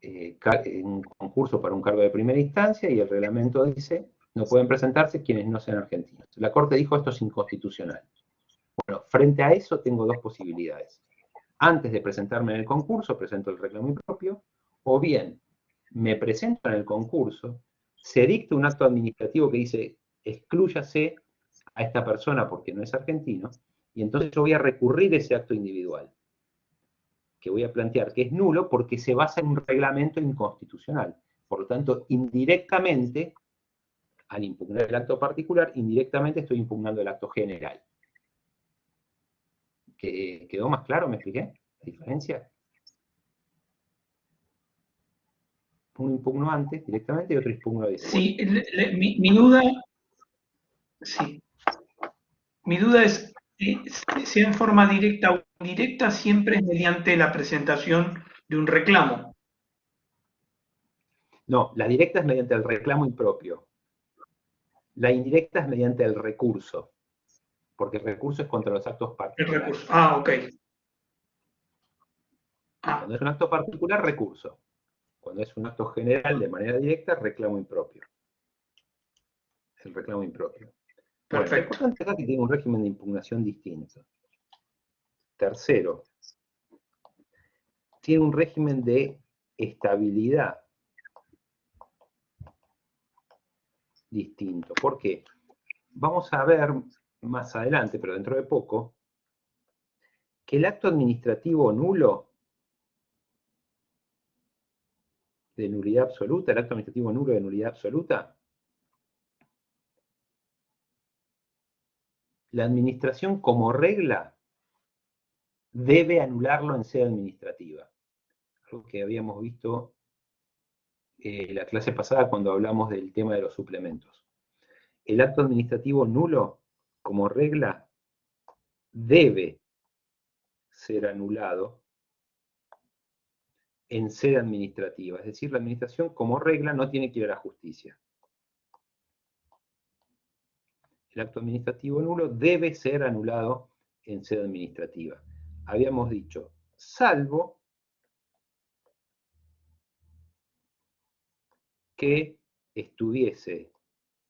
un concurso para un cargo de primera instancia y el reglamento dice no pueden presentarse quienes no sean argentinos. La Corte dijo esto es inconstitucional. Bueno, frente a eso tengo dos posibilidades. Antes de presentarme en el concurso, presento el reclamo impropio, o bien me presento en el concurso, se dicta un acto administrativo que dice exclúyase a esta persona porque no es argentino, y entonces yo voy a recurrir ese acto individual, que voy a plantear que es nulo porque se basa en un reglamento inconstitucional. Por lo tanto, indirectamente, al impugnar el acto particular, indirectamente estoy impugnando el acto general. ¿Quedó más claro? ¿Me expliqué la diferencia? Uno impugno antes directamente y otro impugno después. Sí, mi duda, sí. Mi duda es, sea en forma directa o indirecta, siempre es mediante la presentación de un reclamo. No, la directa es mediante el reclamo impropio. La indirecta es mediante el recurso, porque el recurso es contra los actos El particulares. recurso. Ah, ok. Cuando es un acto particular, recurso. Cuando es un acto general de manera directa, reclamo impropio. El reclamo impropio. Bueno, lo Perfecto. importante acá es que tiene un régimen de impugnación distinto. Tercero, tiene un régimen de estabilidad distinto. ¿Por qué? Vamos a ver más adelante, pero dentro de poco, que el acto administrativo nulo, de nulidad absoluta, el acto administrativo nulo de nulidad absoluta, la administración como regla debe anularlo en sede administrativa. Algo que habíamos visto la clase pasada cuando hablamos del tema de los suplementos. El acto administrativo nulo, como regla, debe ser anulado en sede administrativa. Es decir, la administración como regla no tiene que ir a la justicia. El acto administrativo nulo debe ser anulado en sede administrativa. Habíamos dicho, salvo que estuviese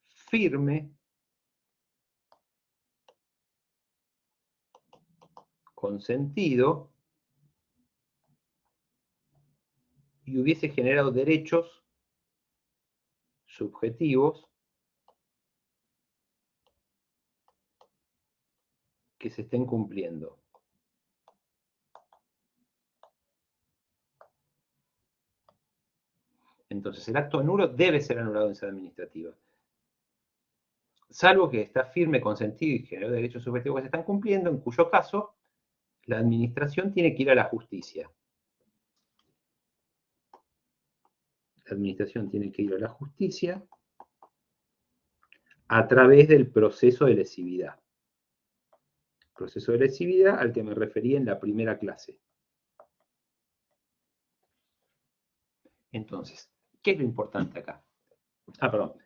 firme, consentido, y hubiese generado derechos subjetivos que se estén cumpliendo. Entonces, el acto nulo debe ser anulado en sede administrativa. Salvo que está firme, consentido y generó derechos subjetivos que se están cumpliendo, en cuyo caso la administración tiene que ir a la justicia. La administración tiene que ir a la justicia a través del proceso de lesividad. Proceso de lesividad al que me referí en la primera clase. Entonces, ¿qué es lo importante acá?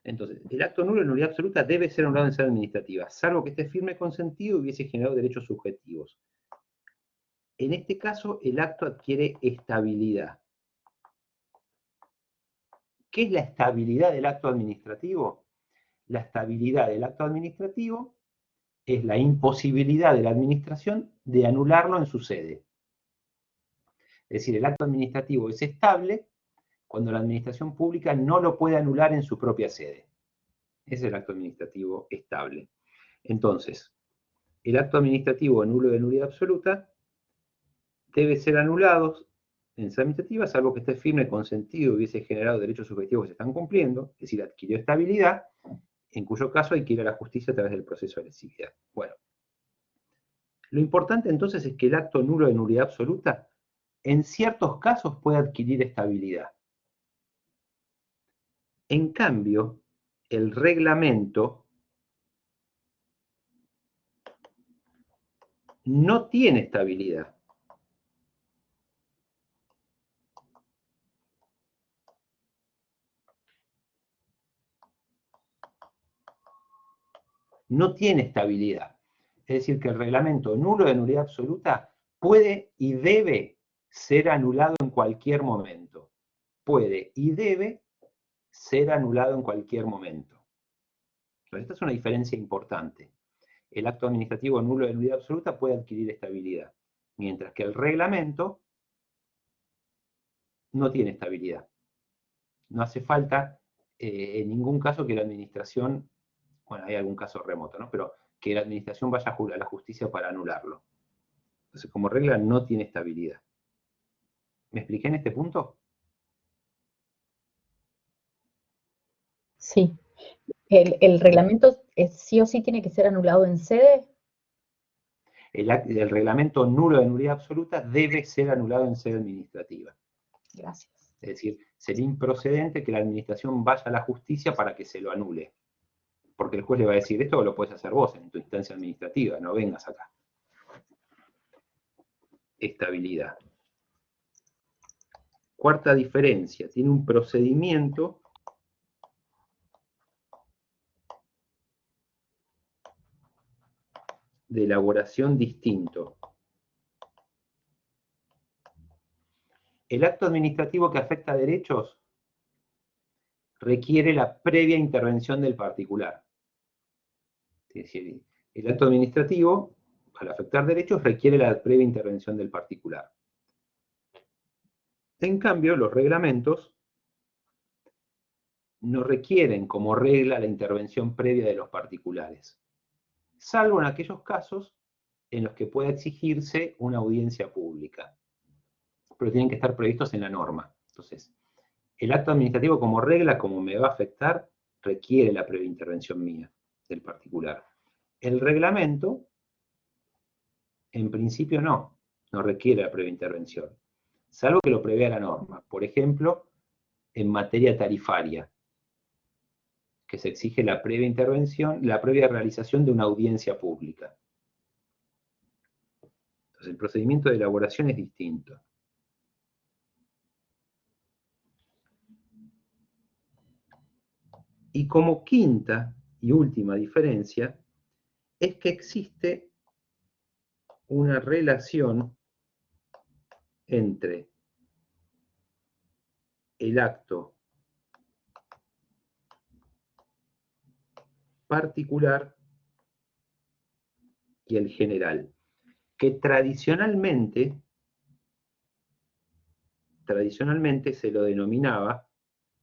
Entonces, el acto nulo en nulidad absoluta debe ser anulado en sede administrativa, salvo que esté firme, consentido y hubiese generado derechos subjetivos. En este caso, el acto adquiere estabilidad. ¿Qué es la estabilidad del acto administrativo? La estabilidad del acto administrativo es la imposibilidad de la administración de anularlo en su sede. Es decir, el acto administrativo es estable cuando la administración pública no lo puede anular en su propia sede. Ese es el acto administrativo estable. Entonces, el acto administrativo nulo de nulidad absoluta debe ser anulado en sede administrativa, salvo que esté firme, consentido y hubiese generado derechos subjetivos que se están cumpliendo, es decir, adquirió estabilidad, en cuyo caso hay que ir a la justicia a través del proceso de lesividad. Bueno, lo importante entonces es que el acto nulo de nulidad absoluta en ciertos casos puede adquirir estabilidad. En cambio, el reglamento no tiene estabilidad. No tiene estabilidad. Es decir, que el reglamento nulo de nulidad absoluta puede y debe ser anulado en cualquier momento. Puede y debe ser anulado en cualquier momento. Entonces, esta es una diferencia importante. el acto administrativo nulo de nulidad absoluta puede adquirir estabilidad, mientras que el reglamento no tiene estabilidad. No hace falta en ningún caso que la administración, bueno, hay algún caso remoto, ¿no? Pero que la administración vaya a la justicia para anularlo. Entonces, como regla, no tiene estabilidad. ¿Me expliqué en este punto? Sí. ¿El reglamento sí o sí tiene que ser anulado en sede? El reglamento nulo de nulidad absoluta debe ser anulado en sede administrativa. Gracias. Es decir, sería improcedente que la administración vaya a la justicia para que se lo anule. Porque el juez le va a decir, esto lo puedes hacer vos en tu instancia administrativa, no vengas acá. Estabilidad. Cuarta diferencia, tiene un procedimiento de elaboración distinto. El acto administrativo que afecta a derechos requiere la previa intervención del particular. Es decir, el acto administrativo, al afectar derechos, requiere la previa intervención del particular. En cambio, los reglamentos no requieren como regla la intervención previa de los particulares, salvo en aquellos casos en los que pueda exigirse una audiencia pública, pero tienen que estar previstos en la norma. Entonces, el acto administrativo como regla, como me va a afectar, requiere la previa intervención mía, del particular. El reglamento, en principio no requiere la previa intervención, salvo que lo prevea la norma. Por ejemplo, en materia tarifaria, que se exige la previa intervención, la previa realización de una audiencia pública. Entonces, el procedimiento de elaboración es distinto. Y como quinta y última diferencia, es que existe una relación entre el acto particular y el general, que tradicionalmente se lo denominaba,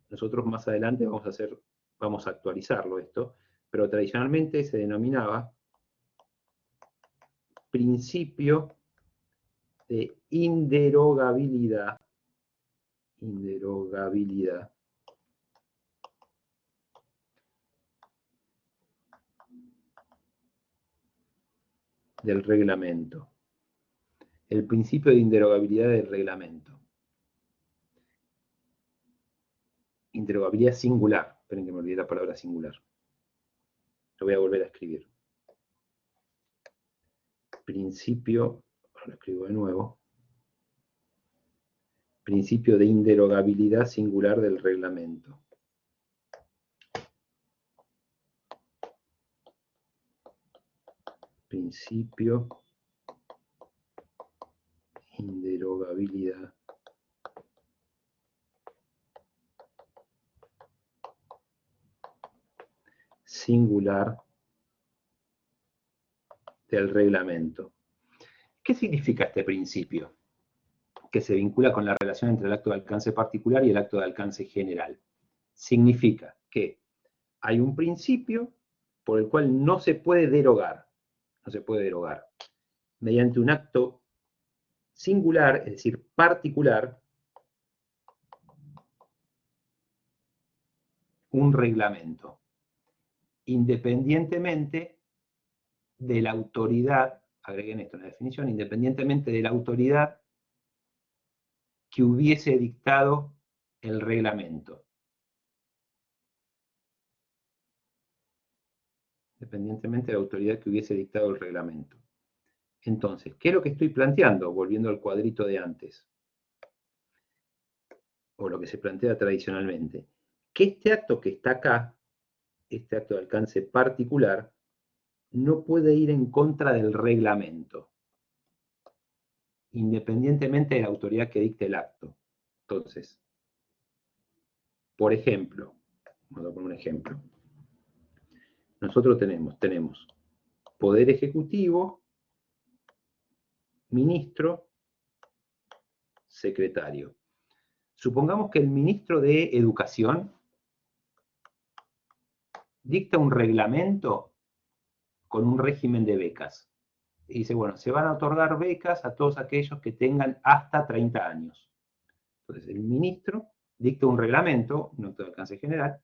nosotros más adelante vamos a actualizarlo esto, pero tradicionalmente se denominaba principio de inderogabilidad del reglamento. El principio de inderogabilidad del reglamento. Inderogabilidad singular. Esperen que me olvidé la palabra singular. Lo voy a volver a escribir. Principio, lo escribo de nuevo. Principio de inderogabilidad singular del reglamento. Principio de inderogabilidad singular del reglamento. ¿Qué significa este principio? Que se vincula con la relación entre el acto de alcance particular y el acto de alcance general. Significa que hay un principio por el cual no se puede derogar, mediante un acto singular, es decir, particular, un reglamento, independientemente de la autoridad, agreguen esto en la definición, independientemente de la autoridad que hubiese dictado el reglamento. Independientemente de la autoridad que hubiese dictado el reglamento. Entonces, ¿qué es lo que estoy planteando? Volviendo al cuadrito de antes, o lo que se plantea tradicionalmente, que este acto que está acá, este acto de alcance particular, no puede ir en contra del reglamento, independientemente de la autoridad que dicte el acto. Entonces, por ejemplo, vamos a poner un ejemplo. Nosotros tenemos Poder Ejecutivo, Ministro, Secretario. Supongamos que el Ministro de Educación dicta un reglamento con un régimen de becas. Y dice, bueno, se van a otorgar becas a todos aquellos que tengan hasta 30 años. Entonces, el ministro dicta un reglamento, un acto de alcance general,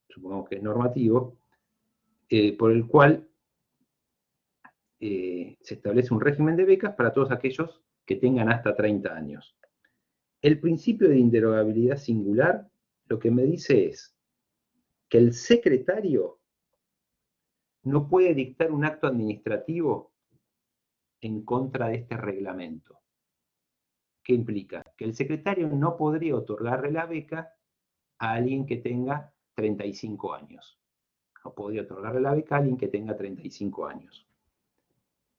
supongamos que es normativo, por el cual se establece un régimen de becas para todos aquellos que tengan hasta 30 años. El principio de inderogabilidad singular lo que me dice es que el secretario no puede dictar un acto administrativo en contra de este reglamento. ¿Qué implica? Que el secretario no podría otorgarle la beca a alguien que tenga 35 años. No podría otorgarle la beca a alguien que tenga 35 años.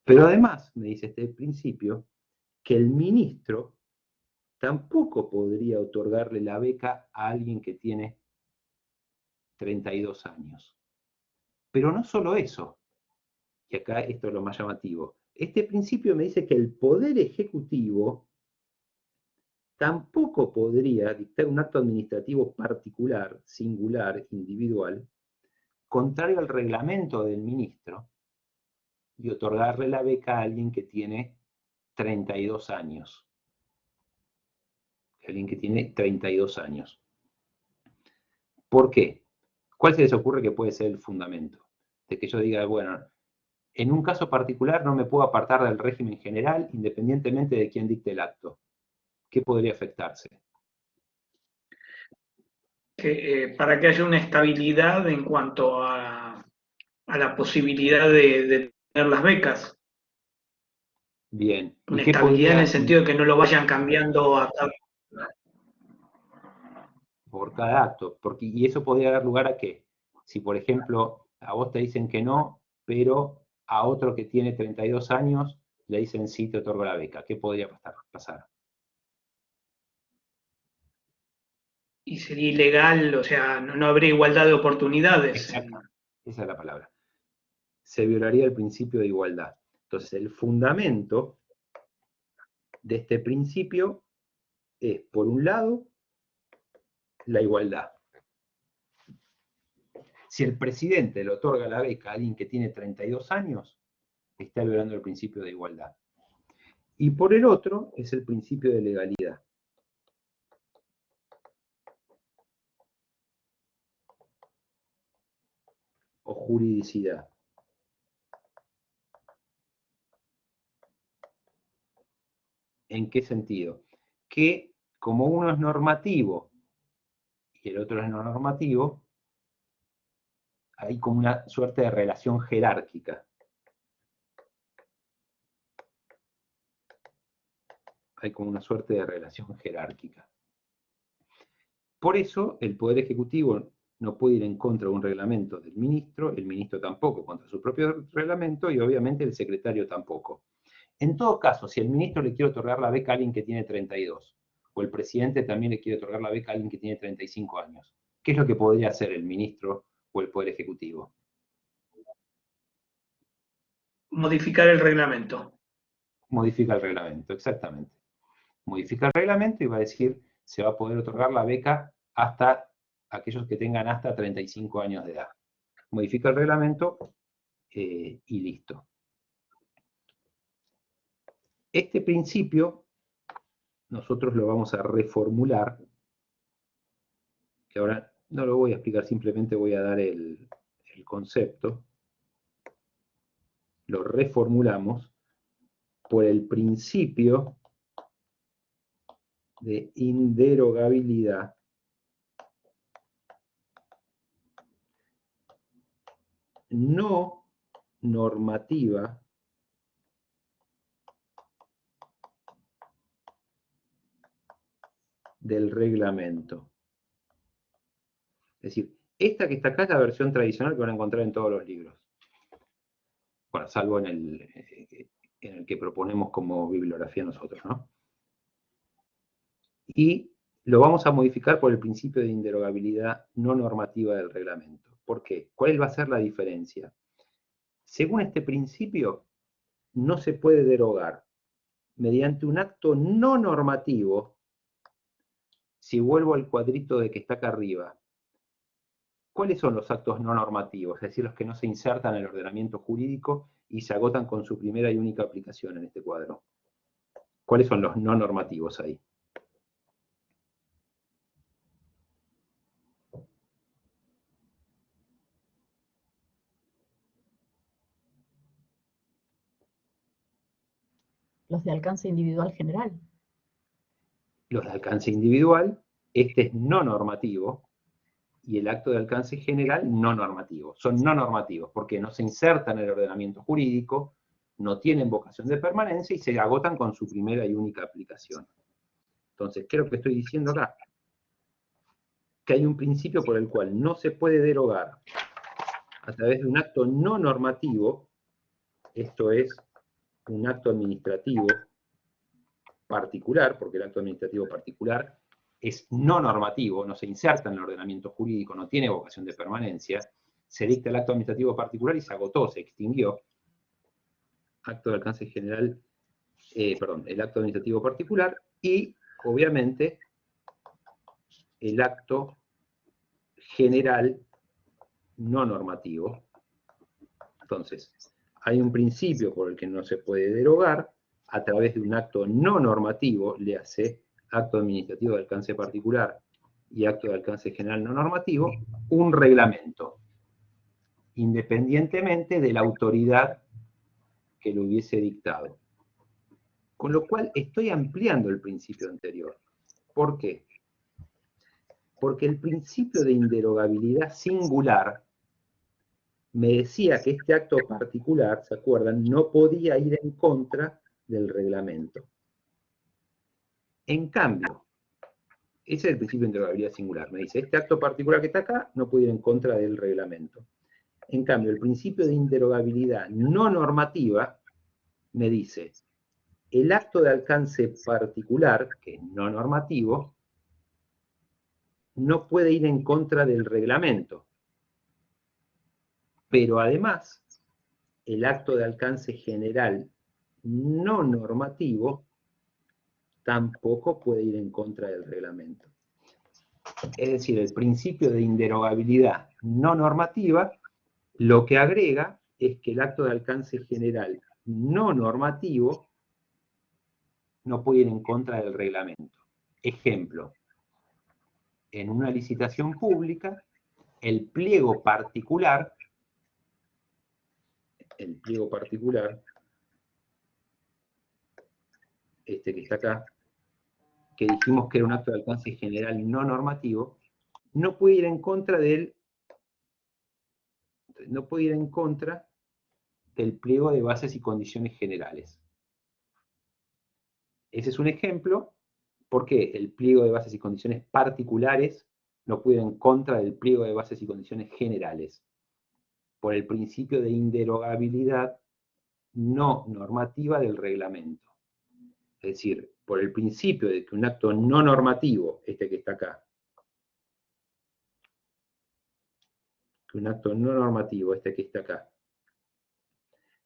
Pero además, me dice este principio, que el ministro tampoco podría otorgarle la beca a alguien que tiene 32 años. Pero no solo eso, y acá esto es lo más llamativo, este principio me dice que el Poder Ejecutivo tampoco podría dictar un acto administrativo particular, singular, individual, contrario al reglamento del ministro, y otorgarle la beca a alguien que tiene 32 años. Alguien que tiene 32 años. ¿Por qué? ¿Cuál se les ocurre que puede ser el fundamento? De que yo diga, bueno, en un caso particular no me puedo apartar del régimen general independientemente de quién dicte el acto. ¿Qué podría afectarse? Para que haya una estabilidad en cuanto a la posibilidad de tener las becas. Bien. Una estabilidad en el sentido de que no lo vayan cambiando por cada acto. Y eso podría dar lugar a que, si por ejemplo a vos te dicen que no, pero a otro que tiene 32 años le dicen sí, te otorgo la beca. ¿Qué podría pasar? Y sería ilegal, o sea, no habría igualdad de oportunidades. Exacto. Esa es la palabra. Se violaría el principio de igualdad. Entonces, el fundamento de este principio es, por un lado, la igualdad. Si el presidente le otorga la beca a alguien que tiene 32 años, está violando el principio de igualdad. Y por el otro, es el principio de legalidad. O juridicidad. ¿En qué sentido? Que como uno es normativo y el otro es no normativo, hay como una suerte de relación jerárquica. Hay como una suerte de relación jerárquica. Por eso, el Poder Ejecutivo no puede ir en contra de un reglamento del ministro, el ministro tampoco contra su propio reglamento y obviamente el secretario tampoco. En todo caso, si el ministro le quiere otorgar la beca a alguien que tiene 32, o el presidente también le quiere otorgar la beca a alguien que tiene 35 años, ¿qué es lo que podría hacer el ministro o el Poder Ejecutivo? Modificar el reglamento. Modifica el reglamento, exactamente. Modifica el reglamento y va a decir, se va a poder otorgar la beca hasta aquellos que tengan hasta 35 años de edad. Modifica el reglamento y listo. Este principio nosotros lo vamos a reformular, que ahora no lo voy a explicar, simplemente voy a dar el concepto. Lo reformulamos por el principio de inderogabilidad no normativa del reglamento. Es decir, esta que está acá es la versión tradicional que van a encontrar en todos los libros. Bueno, salvo en el que proponemos como bibliografía nosotros, ¿no? Y lo vamos a modificar por el principio de inderogabilidad no normativa del reglamento. ¿Por qué? ¿Cuál va a ser la diferencia? Según este principio, no se puede derogar mediante un acto no normativo. Si vuelvo al cuadrito de que está acá arriba, ¿cuáles son los actos no normativos? Es decir, los que no se insertan en el ordenamiento jurídico y se agotan con su primera y única aplicación en este cuadro. ¿Cuáles son los no normativos ahí? Los de alcance individual general. Los de alcance individual, este es no normativo, y el acto de alcance general no normativo. Son no normativos porque no se insertan en el ordenamiento jurídico, no tienen vocación de permanencia y se agotan con su primera y única aplicación. Entonces, ¿qué es lo que estoy diciendo acá? Que hay un principio por el cual no se puede derogar a través de un acto no normativo, esto es, un acto administrativo particular, porque el acto administrativo particular es no normativo, no se inserta en el ordenamiento jurídico, no tiene vocación de permanencia, se dicta el acto administrativo particular y se agotó, se extinguió. Acto de alcance general, el acto administrativo particular y, obviamente, el acto general no normativo. Entonces, hay un principio por el que no se puede derogar a través de un acto no normativo, le hace acto administrativo de alcance particular y acto de alcance general no normativo, un reglamento, independientemente de la autoridad que lo hubiese dictado. Con lo cual estoy ampliando el principio anterior. ¿Por qué? Porque el principio de inderogabilidad singular me decía que este acto particular, ¿se acuerdan?, no podía ir en contra del reglamento. En cambio, ese es el principio de inderogabilidad singular. Me dice, este acto particular que está acá no puede ir en contra del reglamento. En cambio, el principio de inderogabilidad no normativa me dice, el acto de alcance particular, que es no normativo, no puede ir en contra del reglamento. Pero además, el acto de alcance general no normativo tampoco puede ir en contra del reglamento. Es decir, el principio de inderogabilidad no normativa lo que agrega es que el acto de alcance general no normativo no puede ir en contra del reglamento. Ejemplo, en una licitación pública, el pliego particular, este que está acá, que dijimos que era un acto de alcance general no normativo, no puede ir en contra del pliego de bases y condiciones generales. Ese es un ejemplo porque el pliego de bases y condiciones particulares no puede ir en contra del pliego de bases y condiciones generales, por el principio de inderogabilidad no normativa del reglamento. Es decir, por el principio de que un acto no normativo, este que está acá,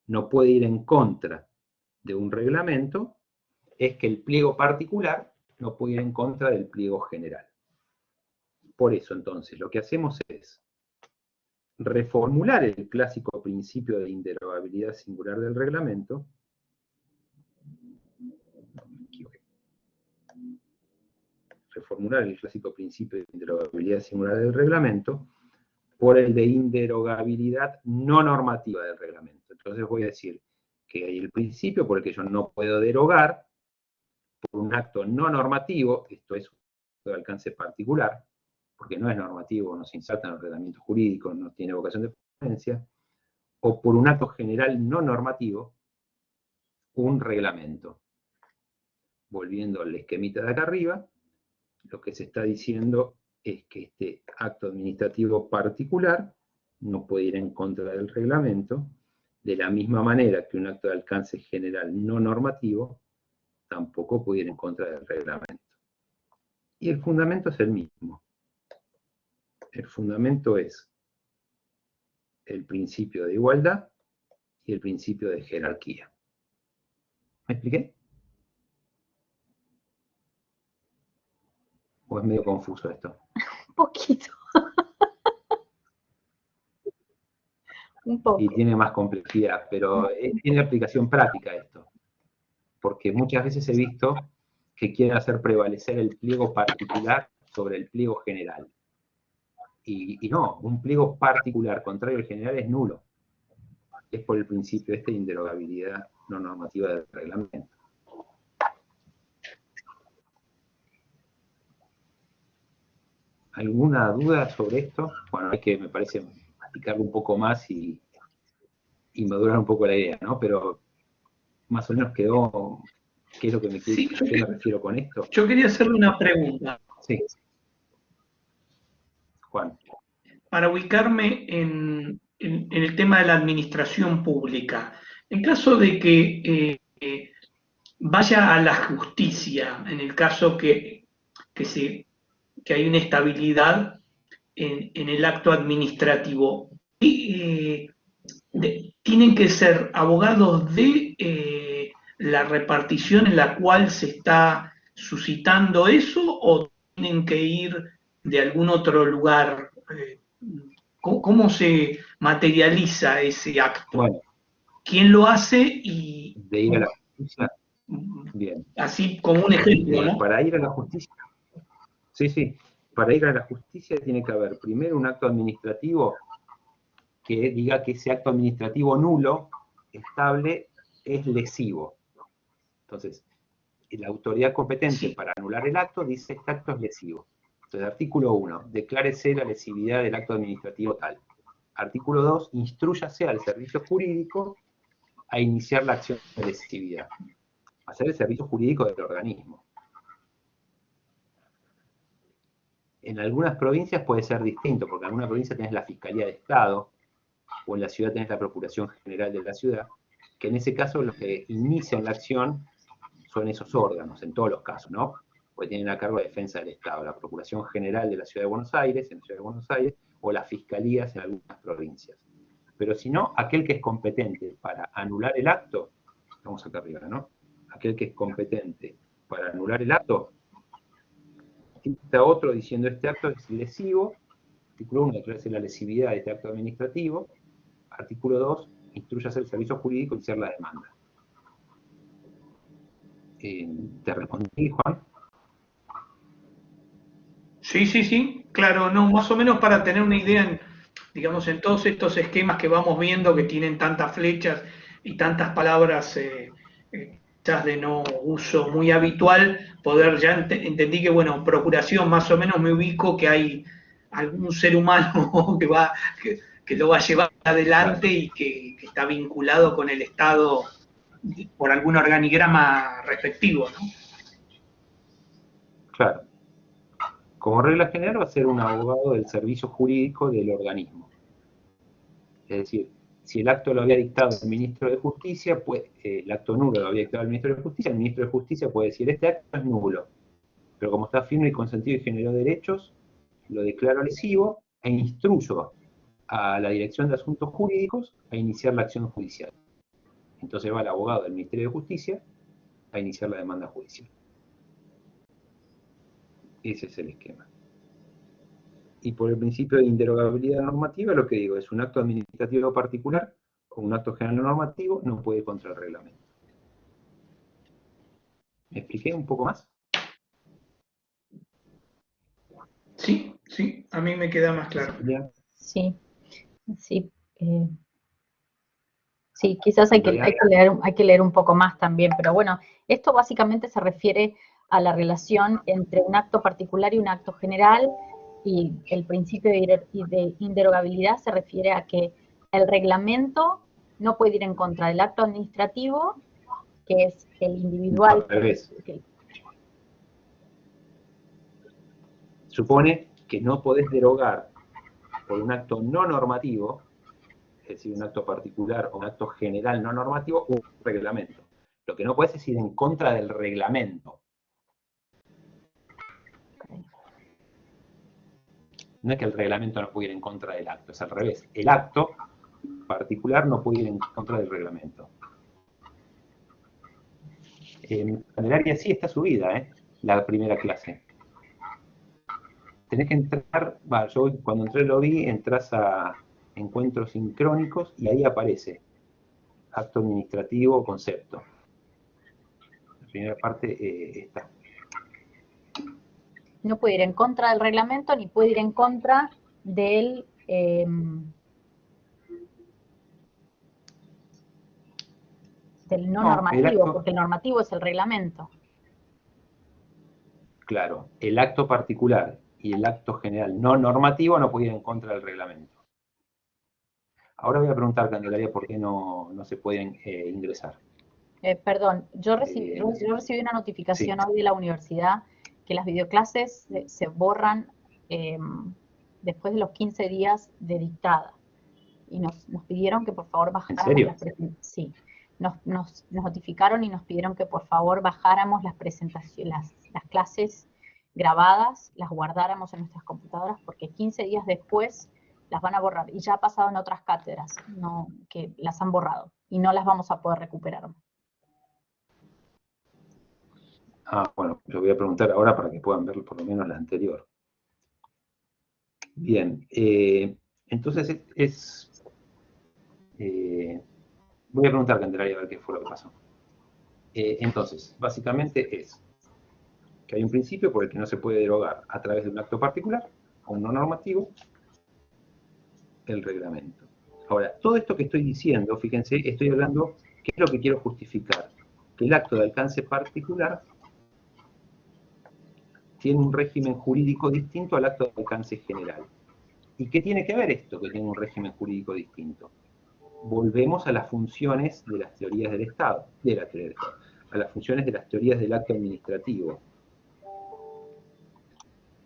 no puede ir en contra de un reglamento, es que el pliego particular no puede ir en contra del pliego general. Por eso, entonces, lo que hacemos es reformular el clásico principio de inderogabilidad singular del reglamento, por el de inderogabilidad no normativa del reglamento. Entonces voy a decir que hay el principio por el que yo no puedo derogar por un acto no normativo, esto es de alcance particular, porque no es normativo, no se inserta en el ordenamiento jurídico, no tiene vocación de permanencia, o por un acto general no normativo, un reglamento. Volviendo al esquemita de acá arriba, lo que se está diciendo es que este acto administrativo particular no puede ir en contra del reglamento, de la misma manera que un acto de alcance general no normativo tampoco puede ir en contra del reglamento. Y el fundamento es el mismo. El fundamento es el principio de igualdad y el principio de jerarquía. ¿Me expliqué? ¿O es medio confuso esto? Un poquito. Un poco. Y tiene más complejidad, pero tiene aplicación práctica esto. Porque muchas veces he visto que quieren hacer prevalecer el pliego particular sobre el pliego general. Y no, un pliego particular contrario al general es nulo. Es por el principio de inderogabilidad no normativa del reglamento. ¿Alguna duda sobre esto? Bueno, hay que, me parece, masticarlo un poco más y madurar un poco la idea, ¿no? Pero más o menos quedó, ¿qué es lo que me, Sí, ¿a qué me refiero con esto? Yo quería hacerle una pregunta. Sí. Juan. Para ubicarme en el tema de la administración pública. En caso de que vaya a la justicia, en el caso que hay una estabilidad en el acto administrativo, ¿tienen que ser abogados de la repartición en la cual se está suscitando eso o tienen que ir de algún otro lugar? ¿Cómo se materializa ese acto? Bueno, ¿Quién lo hace? Y de ir a la justicia. Bien. así como un ejemplo, ¿no? Para ir a la justicia. Sí. Para ir a la justicia tiene que haber primero un acto administrativo que diga que ese acto administrativo nulo, estable, es lesivo. Entonces, la autoridad competente para anular el acto dice este acto es lesivo. Entonces, artículo 1, declárese la lesividad del acto administrativo tal. Artículo 2, instrúyase al servicio jurídico a iniciar la acción de lesividad. Hacer el servicio jurídico del organismo. En algunas provincias puede ser distinto, porque en algunas provincias tenés la Fiscalía de Estado, o en la ciudad tenés la Procuración General de la ciudad, que en ese caso los que inician la acción son esos órganos, en todos los casos, ¿no? Porque tienen a cargo la defensa del Estado, la Procuración General de la Ciudad de Buenos Aires, en la Ciudad de Buenos Aires, o las fiscalías en algunas provincias. Pero si no, aquel que es competente para anular el acto, vamos acá arriba, ¿no? Aquel que es competente para anular el acto, está otro diciendo este acto es lesivo, artículo 1, declararse la lesividad de este acto administrativo, artículo 2, instrúyase al servicio jurídico a iniciar la demanda. ¿Te respondí, Juan? Sí, claro, no, más o menos para tener una idea, digamos, en todos estos esquemas que vamos viendo que tienen tantas flechas y tantas palabras quizás de no uso muy habitual, poder ya entendí que, bueno, procuración más o menos me ubico que hay algún ser humano que lo va a llevar adelante y que está vinculado con el Estado por algún organigrama respectivo, ¿no? Claro. Como regla general va a ser un abogado del servicio jurídico del organismo. Es decir, si el acto lo había dictado el ministro de Justicia, pues, el acto nulo lo había dictado el ministro de Justicia, el ministro de Justicia puede decir, este acto es nulo. Pero como está firme y consentido y generó derechos, lo declaro lesivo e instruyo a la Dirección de Asuntos Jurídicos a iniciar la acción judicial. Entonces va el abogado del Ministerio de Justicia a iniciar la demanda judicial. Ese es el esquema. Y por el principio de inderogabilidad normativa, lo que digo es un acto administrativo particular o un acto general normativo no puede ir contra el reglamento. ¿Me expliqué un poco más? Sí, a mí me queda más claro. Sí. Sí, quizás hay que leer un poco más también, pero bueno, esto básicamente se refiere a la relación entre un acto particular y un acto general, y el principio de inderogabilidad se refiere a que el reglamento no puede ir en contra del acto administrativo, que es el individual. Al revés. Supone que no podés derogar por un acto no normativo, es decir, un acto particular o un acto general no normativo, un reglamento. Lo que no podés es ir en contra del reglamento. No es que el reglamento no puede ir en contra del acto, es al revés. El acto particular no puede ir en contra del reglamento. Candelaria sí está subida, la primera clase. Tenés que entrar, yo cuando entré lo vi, entras a encuentros sincrónicos y ahí aparece acto administrativo, concepto. La primera parte está. No puede ir en contra del reglamento ni puede ir en contra del no normativo, porque el normativo es el reglamento. Claro, el acto particular y el acto general no normativo no puede ir en contra del reglamento. Ahora voy a preguntar, Candelaria, por qué no se pueden ingresar. Perdón, yo recibí una notificación hoy de la universidad que las videoclases se borran después de los 15 días de dictada. Y nos pidieron que por favor bajáramos. ¿En serio? Sí. Nos notificaron y nos pidieron que por favor bajáramos las presentaciones, las clases grabadas, las guardáramos en nuestras computadoras, porque 15 días después las van a borrar. Y ya ha pasado en otras cátedras, que las han borrado. Y no las vamos a poder recuperar. Bueno, yo voy a preguntar ahora para que puedan ver por lo menos la anterior. Bien, entonces voy a preguntar a Candelaria a ver qué fue lo que pasó. Entonces, básicamente es que hay un principio por el que no se puede derogar a través de un acto particular o un no normativo el reglamento. Ahora, todo esto que estoy diciendo, fíjense, estoy hablando, ¿qué es lo que quiero justificar? Que el acto de alcance particular tiene un régimen jurídico distinto al acto de alcance general. ¿Y qué tiene que ver esto que tiene un régimen jurídico distinto? Volvemos a las funciones de las teorías del Estado, a las funciones de las teorías del acto administrativo,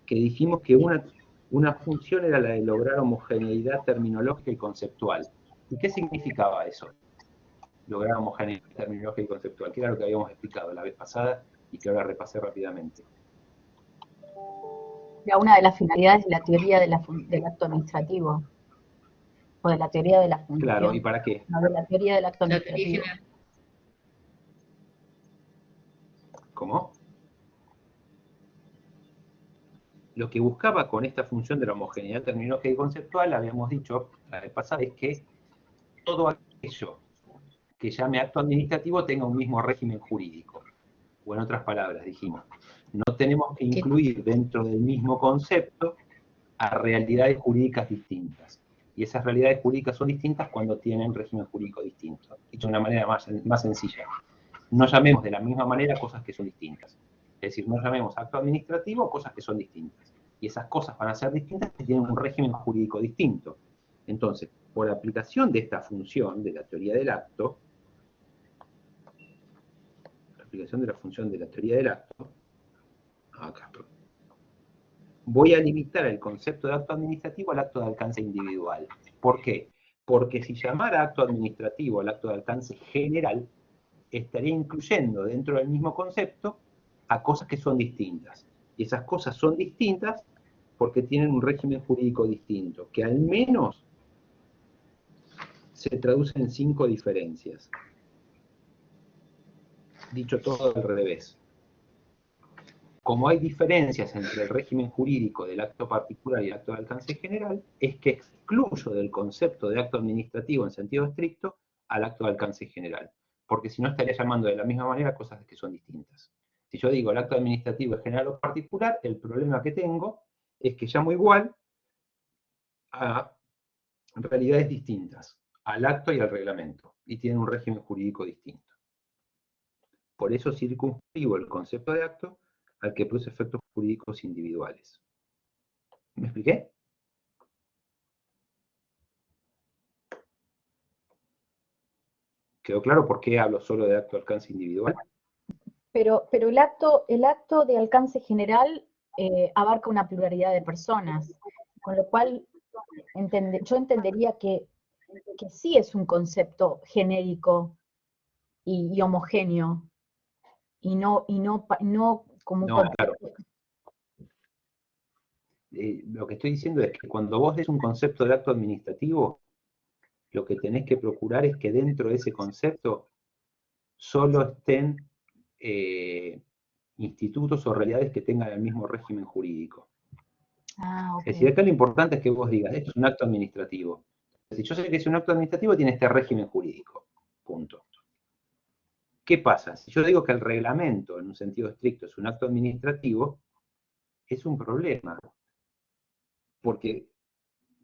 que dijimos que una función era la de lograr homogeneidad terminológica y conceptual. ¿Y qué significaba eso? Lograr homogeneidad terminológica y conceptual, que era lo que habíamos explicado la vez pasada y que ahora repasé rápidamente. Era una de las finalidades de la teoría del acto administrativo, o de la teoría de la función. Claro, ¿y para qué? No, de la teoría del acto administrativo. ¿Cómo? Lo que buscaba con esta función de la homogeneidad terminológica y conceptual, habíamos dicho la vez pasada, es que todo aquello que llame acto administrativo tenga un mismo régimen jurídico. O en otras palabras, dijimos, no tenemos que incluir dentro del mismo concepto a realidades jurídicas distintas. Y esas realidades jurídicas son distintas cuando tienen régimen jurídico distinto. Dicho de una manera más sencilla. No llamemos de la misma manera cosas que son distintas. Es decir, no llamemos acto administrativo cosas que son distintas. Y esas cosas van a ser distintas que tienen un régimen jurídico distinto. Entonces, por aplicación de esta función de la teoría del acto, voy a limitar el concepto de acto administrativo al acto de alcance individual. ¿Por qué? Porque si llamara acto administrativo al acto de alcance general, estaría incluyendo dentro del mismo concepto a cosas que son distintas. Y esas cosas son distintas porque tienen un régimen jurídico distinto, que al menos se traduce en 5 diferencias. Dicho todo al revés. Como hay diferencias entre el régimen jurídico del acto particular y el acto de alcance general, es que excluyo del concepto de acto administrativo en sentido estricto al acto de alcance general. Porque si no estaría llamando de la misma manera cosas que son distintas. Si yo digo el acto administrativo es general o particular, el problema que tengo es que llamo igual a realidades distintas, al acto y al reglamento, y tienen un régimen jurídico distinto. Por eso circunscribo el concepto de acto al que produce efectos jurídicos individuales. ¿Me expliqué? ¿Quedó claro por qué hablo solo de acto de alcance individual? Pero el acto de alcance general abarca una pluralidad de personas, con lo cual yo entendería que sí es un concepto genérico y homogéneo, y no como un concepto. Claro. Lo que estoy diciendo es que cuando vos des un concepto de acto administrativo, lo que tenés que procurar es que dentro de ese concepto solo estén institutos o realidades que tengan el mismo régimen jurídico. Ah, ok. Es decir, acá lo importante es que vos digas, esto es un acto administrativo. Si yo sé que es un acto administrativo, tiene este régimen jurídico. Punto. ¿Qué pasa? Si yo digo que el reglamento, en un sentido estricto, es un acto administrativo, es un problema. Porque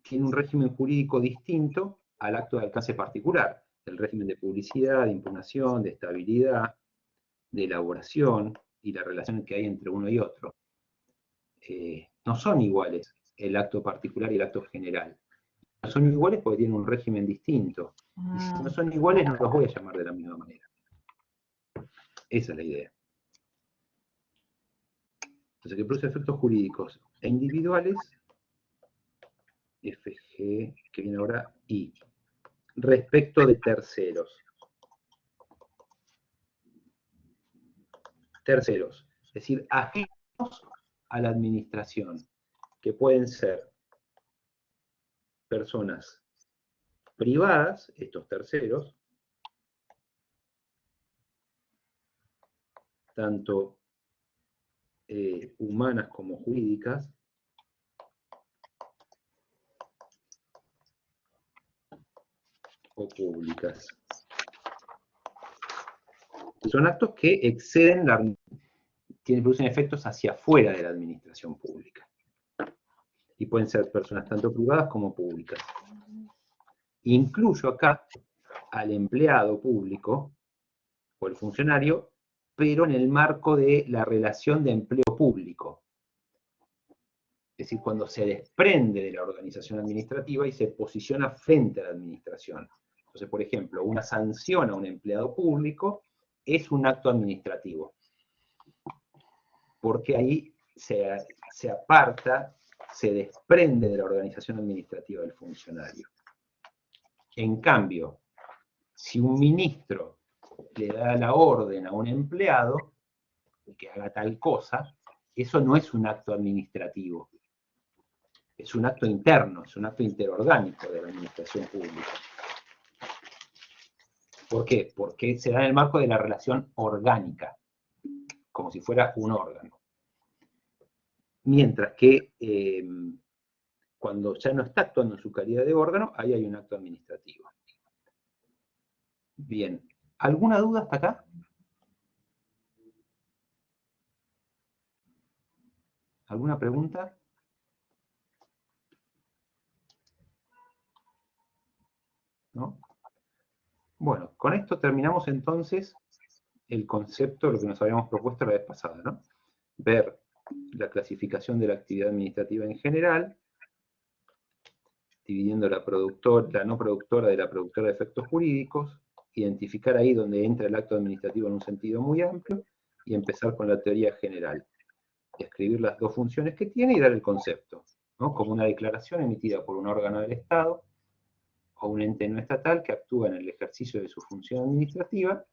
tiene un régimen jurídico distinto al acto de alcance particular. El régimen de publicidad, de impugnación, de estabilidad, de elaboración y la relación que hay entre uno y otro. No son iguales el acto particular y el acto general. No son iguales porque tienen un régimen distinto. Y si no son iguales, no los voy a llamar de la misma manera. Esa es la idea. Entonces, que produce efectos jurídicos e individuales, FG, que viene ahora, I, respecto de terceros. Terceros, es decir, ajenos a la administración, que pueden ser personas privadas, estos terceros, tanto humanas como jurídicas, o públicas. Son actos que exceden producen efectos hacia afuera de la administración pública. Y pueden ser personas tanto privadas como públicas. Incluyo acá al empleado público o el funcionario, pero en el marco de la relación de empleo público. Es decir, cuando se desprende de la organización administrativa y se posiciona frente a la administración. Entonces, por ejemplo, una sanción a un empleado público es un acto administrativo. Porque ahí se aparta, se desprende de la organización administrativa del funcionario. En cambio, si un ministro le da la orden a un empleado que haga tal cosa, eso no es un acto administrativo. Es un acto interno, es un acto interorgánico de la administración pública. ¿Por qué? Porque se da en el marco de la relación orgánica, como si fuera un órgano. Mientras que cuando ya no está actuando en su calidad de órgano, ahí hay un acto administrativo. Bien, ¿alguna duda hasta acá? ¿Alguna pregunta? ¿No? Bueno, con esto terminamos entonces el concepto, lo que nos habíamos propuesto la vez pasada, ¿no? Ver la clasificación de la actividad administrativa en general, dividiendo la no productora de la productora de efectos jurídicos, identificar ahí donde entra el acto administrativo en un sentido muy amplio, y empezar con la teoría general. Describir las dos funciones que tiene y dar el concepto, ¿no? Como una declaración emitida por un órgano del Estado o un ente no estatal que actúa en el ejercicio de su función administrativa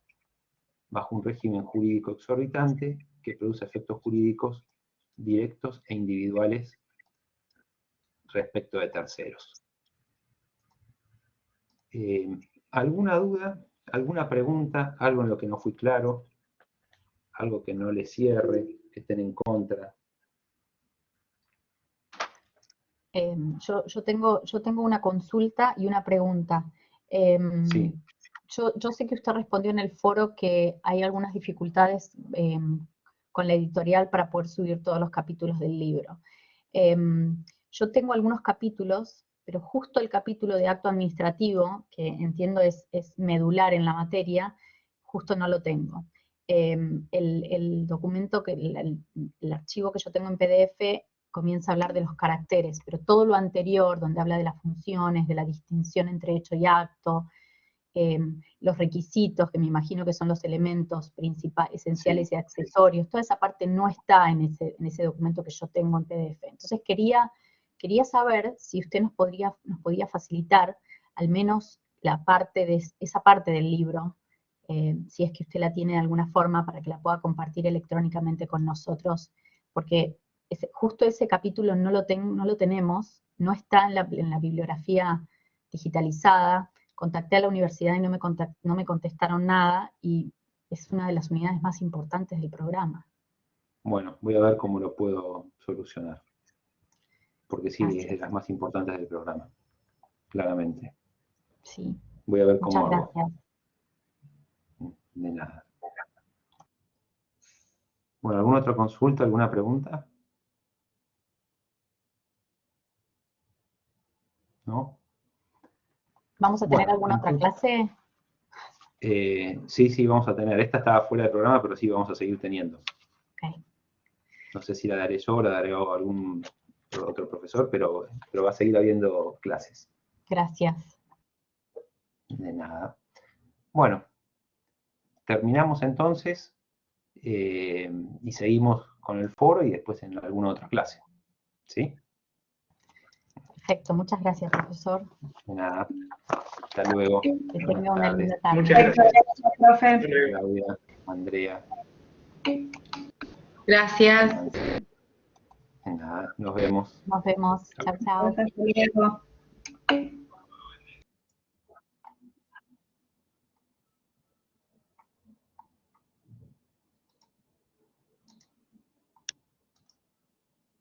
bajo un régimen jurídico exorbitante que produce efectos jurídicos directos e individuales respecto de terceros. ¿Alguna duda? ¿Alguna pregunta? ¿Algo en lo que no fui claro? ¿Algo que no le cierre? ¿Que estén en contra? Yo tengo una consulta y una pregunta. Sí. Yo sé que usted respondió en el foro que hay algunas dificultades con la editorial para poder subir todos los capítulos del libro. Yo tengo algunos capítulos, pero justo el capítulo de acto administrativo, que entiendo es medular en la materia, justo no lo tengo. El documento, el archivo que yo tengo en PDF comienza a hablar de los caracteres, pero todo lo anterior, donde habla de las funciones, de la distinción entre hecho y acto, los requisitos, que me imagino que son los elementos principales, esenciales y accesorios, toda esa parte no está en ese documento que yo tengo en PDF. Entonces quería saber si usted nos podía facilitar al menos esa parte del libro, si es que usted la tiene de alguna forma para que la pueda compartir electrónicamente con nosotros, porque justo ese capítulo no lo tenemos, no está en la bibliografía digitalizada, contacté a la universidad y no me contestaron nada, y es una de las unidades más importantes del programa. Bueno, voy a ver cómo lo puedo solucionar. Porque sí, Gracias. es de las más importantes del programa, claramente. Sí. Voy a ver cómo Muchas hago. gracias. De nada. Bueno, ¿alguna otra consulta, alguna pregunta? ¿No? ¿Vamos a tener Bueno, alguna otra clase? sí, vamos a tener. Esta estaba fuera del programa, pero sí vamos a seguir teniendo. Ok. No sé si la daré yo o la daré a algún otro profesor, pero va a seguir habiendo clases. Gracias. De nada. Bueno, terminamos entonces y seguimos con el foro y después en alguna otra clase. ¿Sí? Perfecto, muchas gracias, profesor. De nada. Hasta luego. Que tenga una linda tarde. Muchas gracias. Profe. Claudia, Andrea. Gracias. De nada, nos vemos. Nos vemos. Chao, chao. Hasta luego.